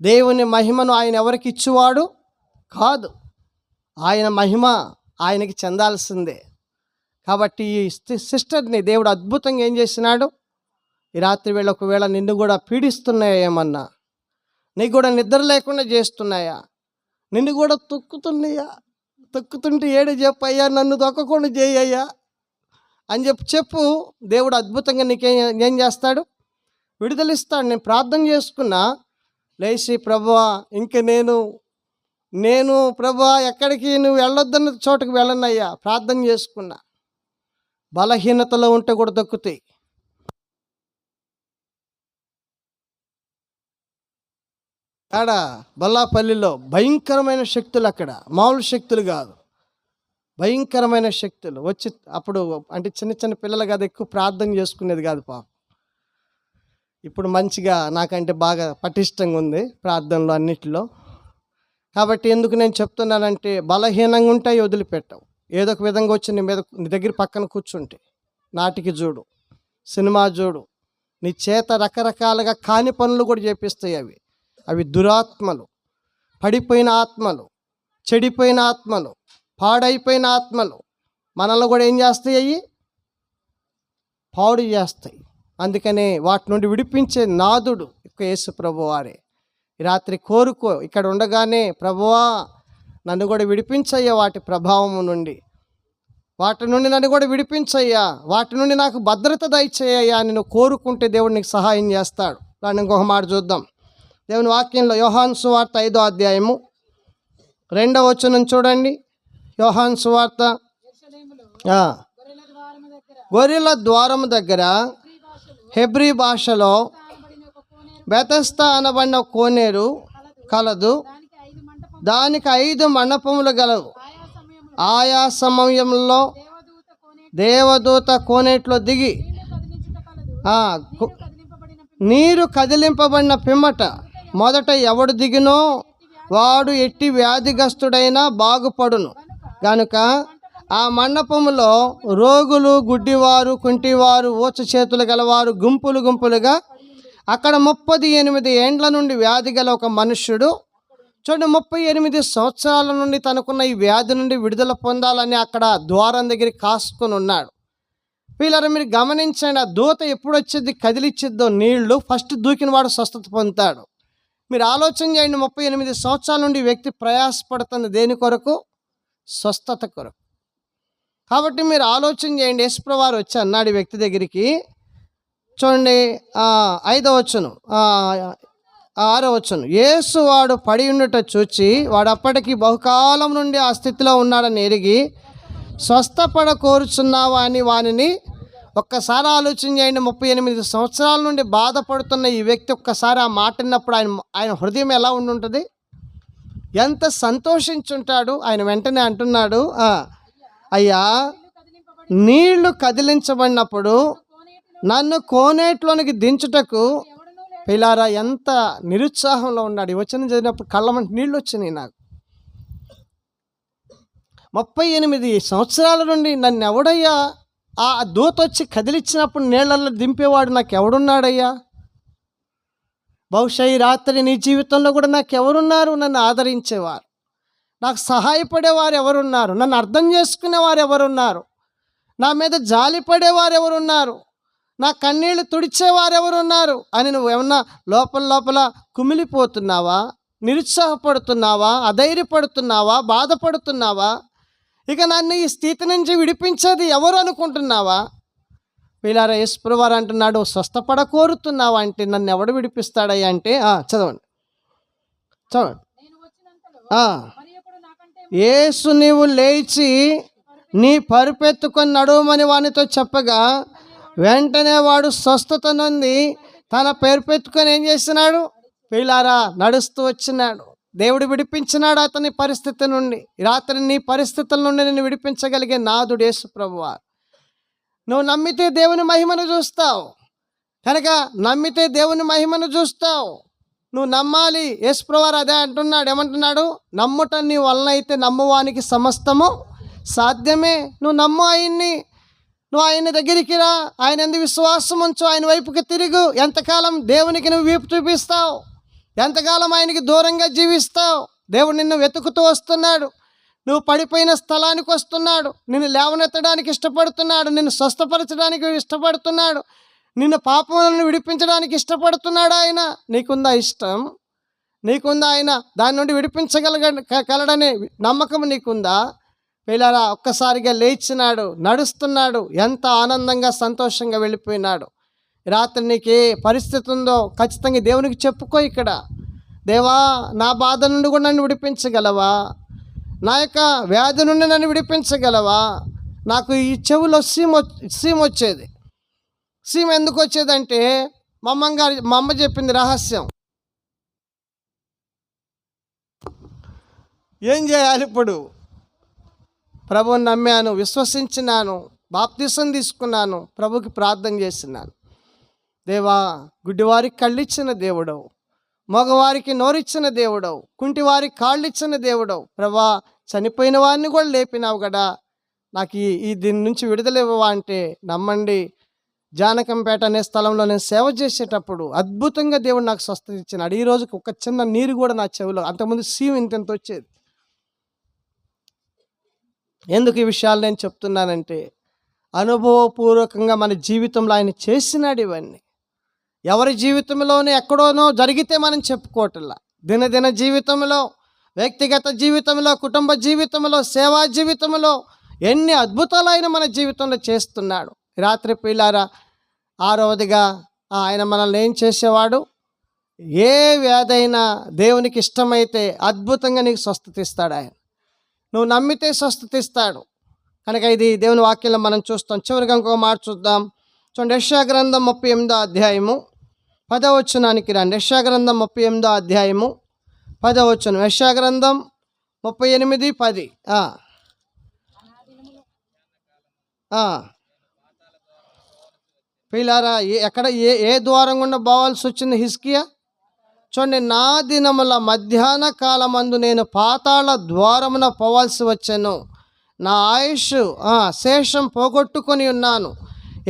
దేవుని మహిమను ఆయన ఎవరికి ఇచ్చేవాడు కాదు. ఆయన మహిమ ఆయనకి చెందాల్సిందే. కాబట్టి ఈ సిస్టర్ని దేవుడు అద్భుతంగా ఏం చేసినాడు? ఈ రాత్రి వేళ ఒకవేళ నిన్ను కూడా పీడిస్తున్నాయా, ఏమన్నా నీకు కూడా నిద్ర లేకుండా చేస్తున్నాయా, నిన్ను కూడా తొక్కుతున్నాయా, తొక్కుతుంటే ఏడు చెప్పయ్యా, నన్ను తొక్కకుండా చేయయ్యా, అని చెప్పు. దేవుడు అద్భుతంగా ఏం చేస్తాడు? విడుదలిస్తాడు. నేను ప్రార్థన చేసుకున్నా, లేచి ప్రభువా ఇంక నేను ప్రభువా ఎక్కడికి నువ్వు వెళ్ళొద్దన్న చోటుకు వెళ్ళనయ్యా, ప్రార్థన చేసుకున్నా. బలహీనతలో ఉంటే కూడా దక్కుతాయి. ఆడ బల్లాపల్లిలో భయంకరమైన శక్తులు, అక్కడ మామూలు శక్తులు కాదు, భయంకరమైన శక్తులు వచ్చి అప్పుడు అంటే చిన్న చిన్న పిల్లలు కాదు, ఎక్కువ ప్రార్థన చేసుకునేది కాదు పాపం. ఇప్పుడు మంచిగా నాకంటే బాగా పటిష్టంగా ఉంది ప్రార్థనలో అన్నిటిలో. కాబట్టి ఎందుకు నేను చెప్తున్నానంటే, బలహీనంగా ఉంటాయి వదిలిపెట్టవు. ఏదో ఒక విధంగా వచ్చి నీ దగ్గర పక్కన కూర్చుంటే, నాటికి చూడు, సినిమా చూడు, నీ చేత రకరకాలుగా కాని పనులు కూడా చేపిస్తాయి. అవి దురాత్మలు, పడిపోయిన ఆత్మలు, చెడిపోయిన ఆత్మలు, పాడైపోయిన ఆత్మలు మనల్ని కూడా ఏం చేస్తాయి? అవి పాడు చేస్తాయి. అందుకనే వాటి నుండి విడిపించే నాదుడు యేసు ప్రభువారే. ఈ రాత్రి కోరుకో, ఇక్కడ ఉండగానే ప్రభువా నన్ను కూడా విడిపించయ్యా వాటి ప్రభావం నుండి, వాటి నుండి నన్ను కూడా విడిపించయ్యా, వాటి నుండి నాకు భద్రత దయచేయ్యా అని నువ్వు కోరుకుంటే దేవుడు నీకు సహాయం చేస్తాడు. దాన్ని ఇంకొక మాట చూద్దాం. దేవుని వాక్యంలో యోహాను సువార్త 5వ అధ్యాయము 2వ వచనం చూడండి. యోహాను సువార్త గొర్రెల ద్వారము దగ్గర హెబ్రీ భాషలో బెతెస్దా అనబడిన కోనేరు కలదు. దానికి 5 మండపములు గలవు. ఆయా సమయంలో దేవదూత కోనేట్లో దిగి నీరు కదిలింపబడిన పిమ్మట మొదట ఎవడు దిగినో వాడు ఎట్టి వ్యాధిగ్రస్తుడైనా బాగుపడును గనుక ఆ మండపములో రోగులు, గుడ్డివారు, కుంటివారు, ఊచ చేతులు గలవారు గుంపులుగా అక్కడ 38 ఏండ్ల నుండి వ్యాధి గల ఒక మనుష్యుడు, చూడండి 38 సంవత్సరాల నుండి తనకున్న ఈ వ్యాధి నుండి విడుదల పొందాలని అక్కడ ద్వారం దగ్గర కాసుకొని ఉన్నాడు. వీళ్ళని మీరు గమనించండి, ఆ దూత ఎప్పుడు వచ్చేది కదిలిచ్చిద్దో నీళ్లు, ఫస్ట్ దూకిన వాడు స్వస్థత పొందుతాడు. మీరు ఆలోచన చేయండి, 38 సంవత్సరాల నుండి వ్యక్తి ప్రయాసపడుతుంది దేని కొరకు? స్వస్థత కొరకు. కాబట్టి మీరు ఆలోచన చేయండి, యేసుప్రభువు వారు వచ్చి అన్నాడు ఈ వ్యక్తి దగ్గరికి. చూడండి 5వ వచనం, 6వ వచనం. యేసు వాడు పడి ఉండుట చూచి వాడు అప్పటికి బహుకాలం నుండి ఆ స్థితిలో ఉన్నాడని ఎరిగి స్వస్థపడ కోరుచున్నావా అని వానిని ఒక్కసారి ఆలోచన చేయండి. 38 సంవత్సరాల నుండి బాధపడుతున్న ఈ వ్యక్తి ఒక్కసారి ఆ మాట విన్నప్పుడు ఆయన హృదయం ఎలా ఉండుంటుంది? ఎంత సంతోషించుంటాడు. ఆయన వెంటనే అంటున్నాడు, అయ్యా నీళ్లు కదిలించబడినప్పుడు నన్ను కోనేట్లోనికి దించుటకు పిల్లారా, ఎంత నిరుత్సాహంలో ఉన్నాడు. ఈ వచనం చదివినప్పుడు కళ్ళమంట నీళ్ళు వచ్చినాయి నాకు. 38 సంవత్సరాల నుండి నన్ను ఎవడయ్యా ఆ దూత వచ్చి కదిలిచ్చినప్పుడు నీళ్ళల్లో దింపేవాడు నాకు ఎవడున్నాడయ్యా? బహుశా ఈ రాత్రి నీ జీవితంలో కూడా నాకు ఎవరున్నారు? నన్ను ఆదరించేవారు, నాకు సహాయపడేవారు ఎవరున్నారు? నన్ను అర్థం చేసుకునేవారు ఎవరున్నారు? నా మీద జాలిపడేవారు ఎవరున్నారు? నా కన్నీళ్లు తుడిచేవారు ఎవరున్నారు అని నువ్వు ఏమన్నా లోపల కుమిలిపోతున్నావా? నిరుత్సాహపడుతున్నావా? అధైర్యపడుతున్నావా? బాధపడుతున్నావా? ఇక నన్ను ఈ స్థితి నుంచి విడిపించేది ఎవరు అనుకుంటున్నావా? వీళ్ళారా యేసుప్రభువు వారు అంటున్నాడు, స్వస్థపడ కోరుతున్నావా అంటే నన్ను ఎవడు విడిపిస్తాడయ్యా అంటే చదవండి. యేసు నీవు లేచి నీ పరుపెత్తుకొని నడువమని వానితో చెప్పగా వెంటనే వాడు స్వస్థత నొంది తన పరుపెత్తుకొని ఏం చేస్తున్నాడు? వీళ్ళారా నడుస్తూ వచ్చినాడు. దేవుడు విడిపించినాడు అతని పరిస్థితి నుండి. రాత్రి నీ పరిస్థితుల నుండి నేను విడిపించగలిగే నాదుడు యేసు ప్రభువు. నువ్వు నమ్మితే దేవుని మహిమను చూస్తావు కనుక, నమ్మితే దేవుని మహిమను చూస్తావు. నువ్వు నమ్మాలి. యేసు ప్రభువు అదే అంటున్నాడు. ఏమంటున్నాడు? నమ్ముట నీ వలన అయితే నమ్మువానికి సమస్తము సాధ్యమే. నువ్వు నమ్ము ఆయన్ని, నువ్వు ఆయన దగ్గరికి రా, ఆయన ఎందుకు విశ్వాసం ఉంచు, ఆయన వైపుకి తిరుగు. ఎంతకాలం దేవునికి నువ్వు వీపు చూపిస్తావు? ఎంతకాలం ఆయనకి దూరంగా జీవిస్తావు? దేవుడు నిన్ను వెతుకుతూ వస్తున్నాడు. నువ్వు పడిపోయిన స్థలానికి వస్తున్నాడు. నిన్ను లేవనెత్తడానికి ఇష్టపడుతున్నాడు. నిన్ను స్వస్థపరచడానికి ఇష్టపడుతున్నాడు. నిన్ను పాపములను విడిపించడానికి ఇష్టపడుతున్నాడు ఆయన. నీకుందా ఇష్టం? నీకుందా ఆయన దాని నుండి విడిపించగలడనే నమ్మకం నీకుందా? పిల్లరా ఒక్కసారిగా లేచినాడు, నడుస్తున్నాడు, ఎంత ఆనందంగా సంతోషంగా వెళ్ళిపోయినాడు. రాత్రి నీకు ఏ పరిస్థితి ఉందో ఖచ్చితంగా దేవునికి చెప్పుకో. ఇక్కడ దేవా, నా బాధ నుండి కూడా నన్ను విడిపించగలవా? నా యొక్క వ్యాధి నుండి నన్ను విడిపించగలవా? నాకు ఈ చెవులో సీమ వచ్చేది. సీమ ఎందుకు వచ్చేదంటే మా అమ్మ చెప్పింది రహస్యం. ఏం చేయాలి ఇప్పుడు? ప్రభువుని నమ్మాను, విశ్వసించినాను, బాప్తిసం తీసుకున్నాను, ప్రభుకి ప్రార్థన చేస్తున్నాను. దేవా, గుడ్డివారికి కళ్ళిచ్చిన దేవుడవు, మగవారికి నోరిచ్చిన దేవుడవు, కుంటివారికి కాళ్ళు ఇచ్చిన దేవుడవు. ప్రభా, చనిపోయిన వారిని కూడా లేపినావు కదా, నాకు దీని నుంచి విడుదల ఇవ్వవా అంటే నమ్మండి, జానకంపేట అనే స్థలంలో నేను సేవ చేసేటప్పుడు అద్భుతంగా దేవుడు నాకు స్వస్థత ఇచ్చినాడు. ఈ రోజుకి ఒక చిన్న నీరు కూడా నా చెవిలో, అంతకుముందు సీమ్ ఇంత వచ్చేది. ఎందుకు ఈ విషయాలు నేను చెప్తున్నానంటే అనుభవపూర్వకంగా మన జీవితంలో ఆయన చేసినాడు ఇవన్నీ. ఎవరి జీవితంలోనే ఎక్కడోనో జరిగితే మనం చెప్పుకోవట్లా. దినదిన జీవితంలో, వ్యక్తిగత జీవితంలో, కుటుంబ జీవితంలో, సేవా జీవితంలో ఎన్ని అద్భుతాలు ఆయన మన జీవితంలో చేస్తున్నాడు. రాత్రి పిల్లారా, ఆరవదిగా ఆయన మనల్ని ఏం చేసేవాడు? ఏ వ్యాధైనా దేవునికి ఇష్టమైతే అద్భుతంగా నీకు స్వస్థత ఇస్తాడు. ఆయన నువ్వు నమ్మితే స్వస్థత ఇస్తాడు. కనుక ఇది దేవుని వాక్యంలో మనం చూస్తాం. చివరిగా ఇంకొక మాట చూద్దాం. చూడండి, యెషయా గ్రంథం 38వ అధ్యాయము 10వ వచనానికి రండి. యెషయా గ్రంథం 38వ అధ్యాయము 10వ వచనం. యెషయా గ్రంథం 38:10. పిల్లారా, ఎక్కడ ఏ ద్వారం గుండా పోవాల్సి వచ్చింది హిజ్కియా? చూడండి, నా దినముల మధ్యాహ్న కాలమందు నేను పాతాళ ద్వారమున పోవాల్సి వచ్చాను. నా ఆయుష్ శేషం పోగొట్టుకొని ఉన్నాను.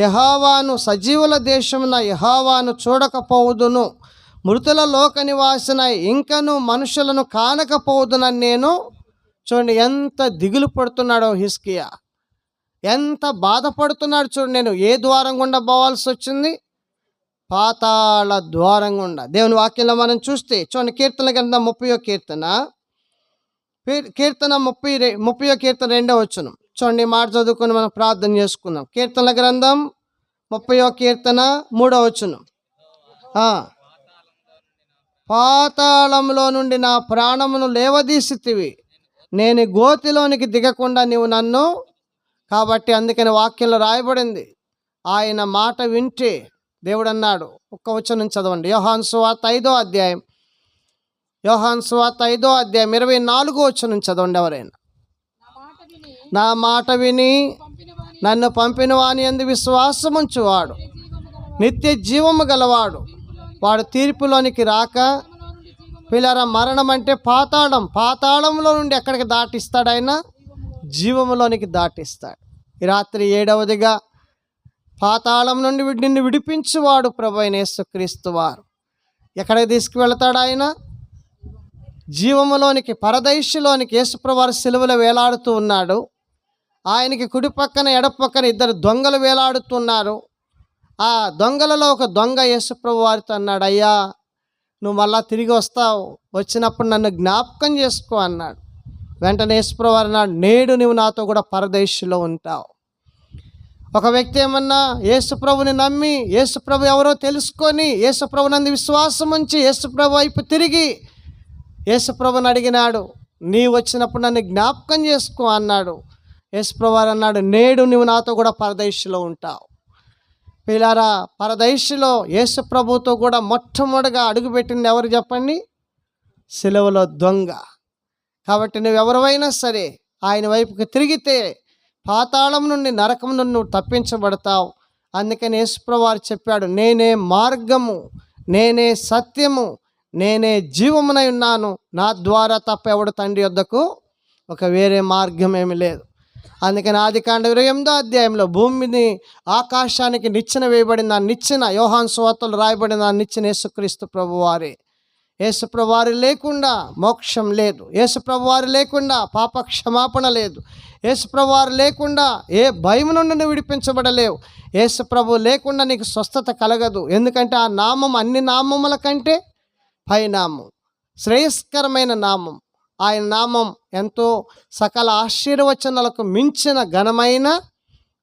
యెహోవాను, సజీవుల దేశమున యెహోవాను చూడకపోవుదును. మృతుల లోక నివాసన ఇంకను మనుషులను కానకపోవుదునని నేను. చూడండి ఎంత దిగులు పడుతున్నాడో హిజ్కియా, ఎంత బాధపడుతున్నాడు. చూడండి, నేను ఏ ద్వారం గుండా పోవాల్సి వచ్చింది? పాతాళ ద్వారం గుండా. దేవుని వాక్యంలో మనం చూస్తే చూడండి, కీర్తన గ్రంథం 30వ కీర్తన 30వ కీర్తన 2వ వచనం. చూడండి, మాట చదువుకొని మనం ప్రార్థన చేసుకుందాం. కీర్తన గ్రంథం 30వ కీర్తన 3వ వచనం. పాతాళంలో నుండి నా ప్రాణమును లేవదీసితివి, నేను గోతిలోనికి దిగకుండా నీవు నన్ను. కాబట్టి అందుకని వాక్యంలో రాయబడింది, ఆయన మాట వింటే దేవుడు అన్నాడు. ఒక్క వచనం చదవండి. యోహాను సువార్త 5వ అధ్యాయం 24వ వచనం చదవండి. ఎవరైనా నా మాట విని నన్ను పంపిన వాని యందు విశ్వాసముంచువాడు నిత్య జీవము గలవాడు, వాడు తీర్పులోనికి రాక. పిల్లరా, మరణం అంటే పాతాళం. పాతాళంలో నుండి ఎక్కడికి దాటిస్తాడు? ఆయన జీవములోనికి దాటిస్తాడు. ఈ రాత్రి 7వదిగా పాతాళం నుండి నిన్ను విడిపించువాడు ప్రభు అయిన యేసుక్రీస్తు వారు. ఎక్కడికి తీసుకువెళతాడు? ఆయన జీవములోనికి, పరదైష్యులోనికి. యేసుప్రభు వారు సిలువలో వేలాడుతూ ఉన్నాడు. ఆయనకి కుడి పక్కన ఎడపక్కన 2 దొంగలు వేలాడుతున్నారు. ఆ దొంగలలో ఒక దొంగ యేసుప్రభు వారితో అన్నాడు, అయ్యా, నువ్వు మళ్ళా తిరిగి వస్తావు, వచ్చినప్పుడు నన్ను జ్ఞాపకం చేసుకో అన్నాడు. వెంటనే యేసుప్రభు వారు అన్నాడు, నేడు నువ్వు నాతో కూడా పరదేశంలో ఉంటావు. ఒక వ్యక్తి ఏమన్నా యేసుప్రభుని నమ్మి, యేసుప్రభు ఎవరో తెలుసుకొని, యేసుప్రభు నందు విశ్వాసం ఉంచి యేసుప్రభు వైపు తిరిగి యేసుప్రభుని అడిగినాడు, నీ వచ్చినప్పుడు నన్ను జ్ఞాపకం చేసుకో అన్నాడు. యేసుప్రభు వారు అన్నాడు, నేడు నువ్వు నాతో కూడా పరదేశంలో ఉంటావు. పిల్లారా, పరదేశంలో యేసుప్రభుతో కూడా మొట్టమొదటిగా అడుగుపెట్టింది ఎవరు చెప్పండి? సిలువలో దొంగ. కాబట్టి నువ్వెవరైనా సరే ఆయన వైపుకి తిరిగితే పాతాళం నుండి, నరకం నుండి నువ్వు తప్పించబడతావు. అందుకని యేసుప్రభు వారు చెప్పాడు, నేనే మార్గము, నేనే సత్యము, నేనే జీవమునై ఉన్నాను. నా ద్వారా తప్ప ఎవడు తండ్రి యొద్దకు ఒక వేరే మార్గం ఏమి లేదు. అందుకని ఆదికాండం 28వ అధ్యాయంలో భూమిని ఆకాశానికి నిచ్చెన వేయబడిన నిచ్చెన, యోహాను సువార్తలో రాయబడిన నిచ్చెన యేసుక్రీస్తు ప్రభువారే. యేసుప్రభు వారు లేకుండా మోక్షం లేదు. యేసుప్రభు వారు లేకుండా పాప క్షమాపణ లేదు. యేసుప్రభు వారు లేకుండా ఏ భయం నుండి నువ్వు విడిపించబడలేవు. యేసుప్రభు లేకుండా నీకు స్వస్థత కలగదు. ఎందుకంటే ఆ నామం అన్ని నామముల కంటే పైనామం, శ్రేయస్కరమైన నామం. ఆయన నామం ఎంతో సకల ఆశీర్వచనాలకు మించిన ఘనమైన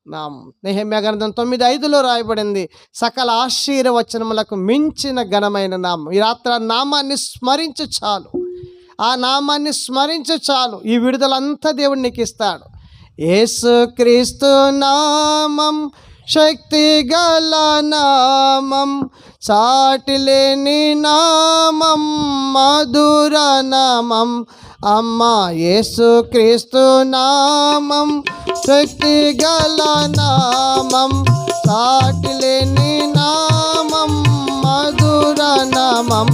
నామం. నెహెమ్యా గ్రంథం 9:5 రాయబడింది, సకల ఆశీర్వచనములకు మించిన ఘనమైన నామం. ఈ రాత్రి ఆ నామాన్ని స్మరించు చాలు, ఆ నామాన్ని స్మరించు చాలు, ఈ విడుదలంతా దేవుడు నీకు ఇస్తాడు. యేసుక్రీస్తు నామం శక్తి గల నామం, సాటిలేని నామం, మధుర నామం. అమ్మా యేసుక్రీస్తు నామం శక్తి గల నామం, సాటిలేని నామం, మధుర నామం.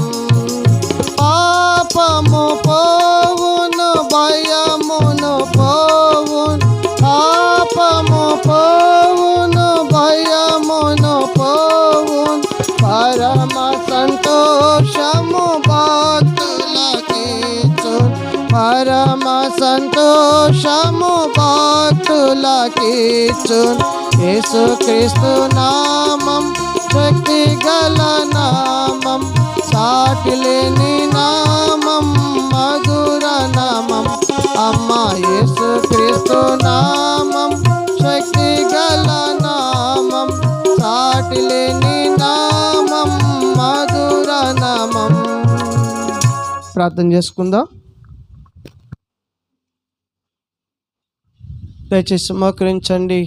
పాపము పోవును, భయమును పోవును, పాపము పోవును, భయమును పోవును, పరమ సంతోషము భక్తులకిచ్చును, పరమ సంతోషము భక్తులకిచ్చును. యేసుక్రీస్తు నామం శక్తి గల నామం, సాటిలేని నామం, మధుర నామం. అమ్మా యేసుక్రీస్తు నామం శక్తి గల నామం, సాటిలేని నామం, మధుర నామం. ప్రార్థన చేసుకుందాం. దయచేసి మోకరించండి.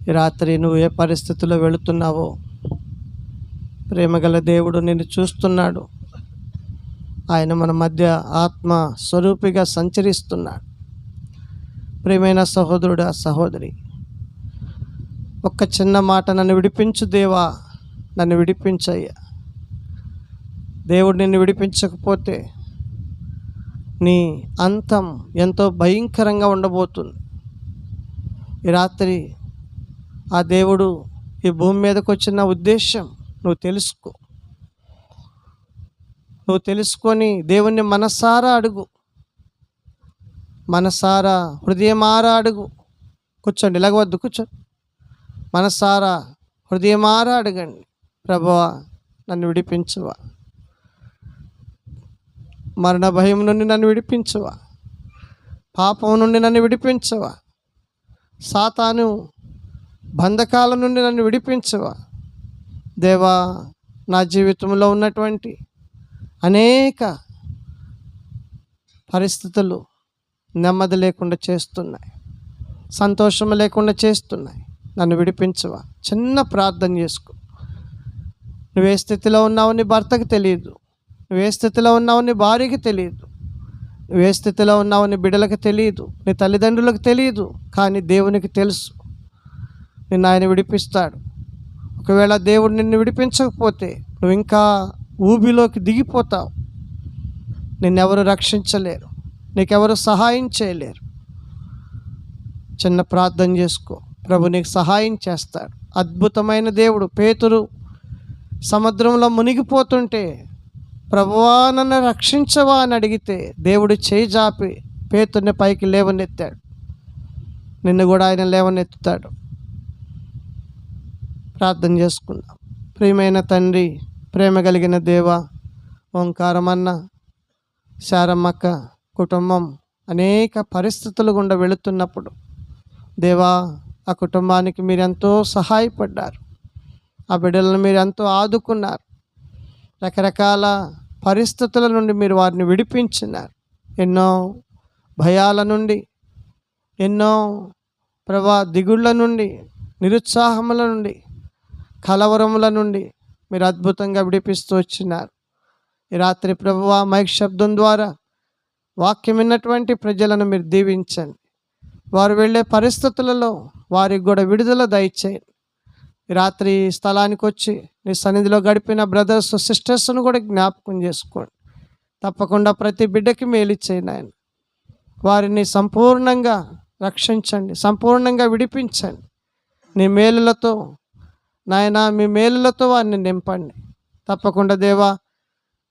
ఈ రాత్రి నువ్వు ఏ పరిస్థితిలో వెళుతున్నావో ప్రేమగల దేవుడు నిన్ను చూస్తున్నాడు. ఆయన మన మధ్య ఆత్మ స్వరూపిగా సంచరిస్తున్నాడు. ప్రియమైన సహోదరుడా, సహోదరి, ఒక్క చిన్న మాట, నన్ను విడిపించు దేవా, నన్ను విడిపించయ్యా. దేవుడు నిన్ను విడిపించకపోతే నీ అంతం ఎంతో భయంకరంగా ఉండబోతుంది. ఈ రాత్రి ఆ దేవుడు ఈ భూమి మీదకి వచ్చిన ఉద్దేశం నువ్వు తెలుసుకో. నువ్వు తెలుసుకొని దేవుణ్ణి మనసారా అడుగు, మనసారా హృదయమారా అడుగు. కూర్చోండి, ఇలాగవద్దు, కూర్చోండి. మనసారా హృదయమారా అడగండి, ప్రభువా నన్ను విడిపించువా, మరణ భయం నుండి నన్ను విడిపించువా, పాపం నుండి నన్ను విడిపించువా, సాతాను బంధకాల నుండి నన్ను విడిపించువా. దేవా, నా జీవితంలో ఉన్నటువంటి అనేక పరిస్థితులు నెమ్మది లేకుండా చేస్తున్నాయి, సంతోషం లేకుండా చేస్తున్నాయి, నన్ను విడిపించువా. చిన్న ప్రార్థన చేసుకో. నువ్వే స్థితిలో ఉన్నావు నీ భర్తకు తెలియదు, నువ్వే స్థితిలో ఉన్నావు నీ భార్యకి తెలియదు, నువ్వే స్థితిలో ఉన్నావు నీ బిడ్డలకు తెలియదు, నీ తల్లిదండ్రులకు తెలియదు. కానీ దేవునికి తెలుసు, నిన్ను ఆయన విడిపిస్తాడు. ఒకవేళ దేవుడు నిన్ను విడిపించకపోతే నువ్వు ఇంకా ఊబిలోకి దిగిపోతావు. నిన్నెవరు రక్షించలేరు, నీకెవరు సహాయం చేయలేరు. చిన్న ప్రార్థన చేసుకో, ప్రభు నీకు సహాయం చేస్తాడు. అద్భుతమైన దేవుడు. పేతురు సముద్రంలో మునిగిపోతుంటే ప్రభువా నన్ను రక్షించవా అని అడిగితే దేవుడు చేయి జాపి పేతుర్ని పైకి లేవనెత్తాడు. నిన్ను కూడా ఆయన లేవనెత్తుతాడు. ప్రార్థన చేసుకుందాం. ప్రియమైన తండ్రి, ప్రేమ కలిగిన దేవ, ఓంకారమన్న శారమ్మక్క కుటుంబం అనేక పరిస్థితులు గుండా వెళుతున్నప్పుడు దేవా, ఆ కుటుంబానికి మీరు ఎంతో సహాయపడ్డారు, ఆ బిడ్డలను మీరు ఎంతో ఆదుకున్నారు. రకరకాల పరిస్థితుల నుండి మీరు వారిని విడిపించినారు. ఎన్నో భయాల నుండి, ఎన్నో దిగుళ్ళ నుండి, నిరుత్సాహముల నుండి, కలవరముల నుండి మీరు అద్భుతంగా విడిపిస్తూ వచ్చినారు. ఈ రాత్రి ప్రభువా, మైక్ శబ్దం ద్వారా వాక్యం విన్నటువంటి ప్రజలను మీరు దీవించండి. వారు వెళ్ళే పరిస్థితులలో వారికి కూడా విడుదల దయచేయండి. ఈ రాత్రి స్థలానికి వచ్చి నీ సన్నిధిలో గడిపిన బ్రదర్స్ సిస్టర్స్ను కూడా జ్ఞాపకం చేసుకోండి. తప్పకుండా ప్రతి బిడ్డకి మేలు చేయండి ఆయన. వారిని సంపూర్ణంగా రక్షించండి, సంపూర్ణంగా విడిపించండి. నీ మేలులతో నాయన, మీ మేలులతో వారిని నింపండి. తప్పకుండా దేవా,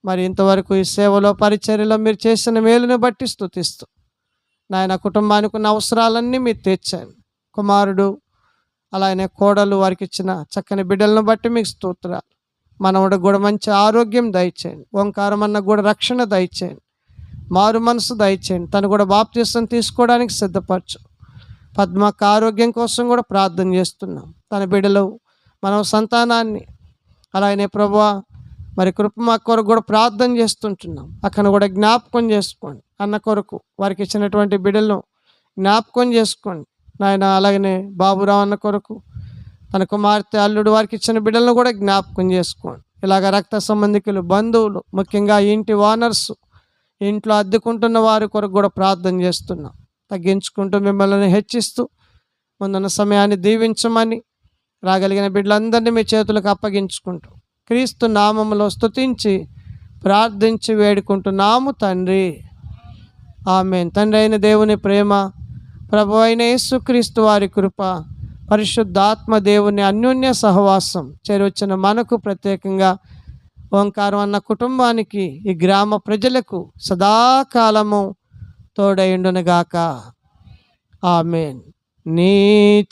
మరి ఇంతవరకు ఈ సేవలో పరిచర్యలో మీరు చేసిన మేలుని బట్టి స్తుతిస్తూ నాయన, కుటుంబానికి ఉన్న అవసరాలన్నీ మీరు తీర్చండి. కుమారుడు అలానే కోడలు వారికి ఇచ్చిన చక్కని బిడ్డలను బట్టి మీకు స్తోత్రాలు. మనవడికి కూడా మంచి ఆరోగ్యం దయచేయండి. ఓంకారమన్న కూడా రక్షణ దయచేయండి. మారు మనసు దయచేయండి. తను కూడా బాప్తిసం తీసుకోవడానికి సిద్ధపరచు. పద్మక్క ఆరోగ్యం కోసం కూడా ప్రార్థన చేస్తున్నాం. తన బిడ్డలు మనం సంతానాన్ని అలాగనే ప్రభువా మరి కృపమ కొరకు కూడా ప్రార్థన చేస్తుంటున్నాం. అక్కడ కూడా జ్ఞాపకం చేసుకోండి. అన్న కొరకు వారికి ఇచ్చినటువంటి బిడ్డలను జ్ఞాపకం చేసుకోండి నాయన. అలాగనే బాబురావు అన్న కొరకు తన కుమార్తె అల్లుడు వారికి ఇచ్చిన బిడ్డలను కూడా జ్ఞాపకం చేసుకోండి. ఇలాగ రక్త సంబంధికులు, బంధువులు, ముఖ్యంగా ఇంటి ఓనర్సు, ఇంట్లో అద్దెకుంటున్న వారి కొరకు కూడా ప్రార్థన చేస్తున్నాం. తగ్గించుకుంటూ మిమ్మల్ని హెచ్చిస్తూ ముందున్న సమయాన్ని దీవించమని రాగలిగిన బిడ్డలందరినీ మీ చేతులకు అప్పగించుకుంటూ క్రీస్తు నామములో స్తుతించి ప్రార్థించి వేడుకుంటున్నాము తండ్రి. ఆమేన్. తండ్రి అయిన దేవుని ప్రేమ, ప్రభు అయిన యేసుక్రీస్తు వారి కృప, పరిశుద్ధాత్మ దేవుని అన్యోన్య సహవాసం చేరొచ్చిన మనకు, ప్రత్యేకంగా ఓంకారం అన్న కుటుంబానికి, ఈ గ్రామ ప్రజలకు సదాకాలము తోడైండునుగాక. ఆమేన్. నీ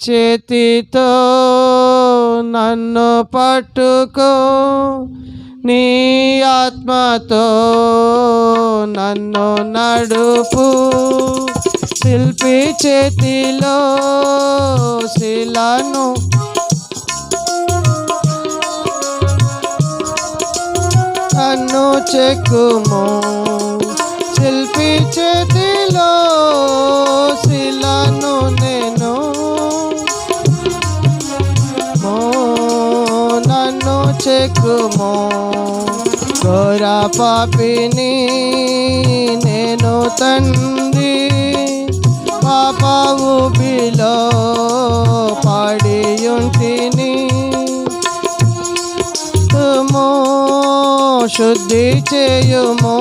చేతితో నన్ను పట్టుకో, నీ ఆత్మతో నన్ను నడుపు, శిల్పి చేతిలో శిలను నన్ను చెక్కుము, శిల్పి చేతిలో శిలను నేను నన్ను చెక్కుము. ఘోర పాపిని నేను తండ్రి, పాప ఊబిలో పడియుంటిని, తుము శుద్ధి చేయుము,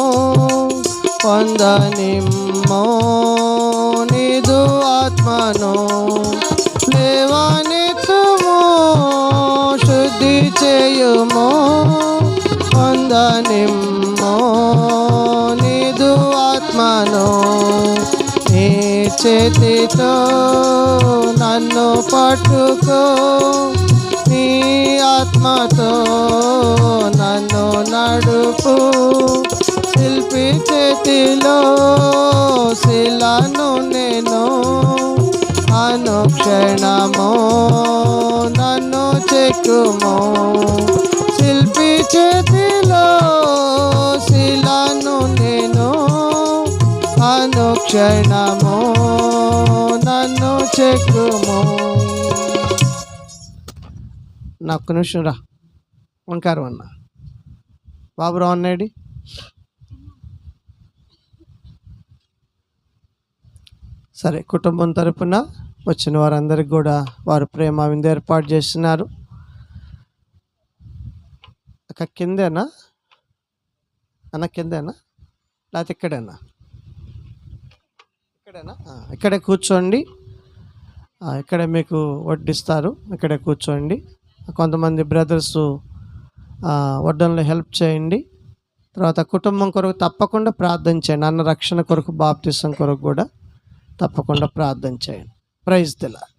పొందనిమ్మో నీదు ఆత్మను, లేవనెత్తుము శుద్ధి చేయుము, పొందనిమ్మో నీదు ఆత్మను. నీ చేతితో నన్ను పట్టుకో, నీ ఆత్మతో నన్ను నడుపు, శిల్పి చేతిలో శిలను నేను, అనుక్షణము నన్ను చెక్కుము, శిల్పి చేతిలో శిలను నేను, అనుక్షణము నన్ను చెక్కుము. నా ఒక్క నిమిషం రా. ఓంకారం అన్న బాబురావు అన్నాడు. సరే, కుటుంబం తరపున వచ్చిన వారందరికి కూడా వారు ప్రేమ విందు ఏర్పాటు చేస్తున్నారు. అక్క కిందేనా అన్న? కిందేనా లేకపోతే ఇక్కడేనా? ఇక్కడేనా? ఇక్కడే కూర్చోండి. ఇక్కడే మీకు వడ్డిస్తారు. ఇక్కడే కూర్చోండి. కొంతమంది బ్రదర్స్ వడ్డంలో హెల్ప్ చేయండి. తర్వాత కుటుంబం కొరకు తప్పకుండా ప్రార్థన చేయండి. అన్న రక్షణ కొరకు, బాప్తిసం కొరకు కూడా తప్పకుండా ప్రార్థన చేయండి. Praise the lord.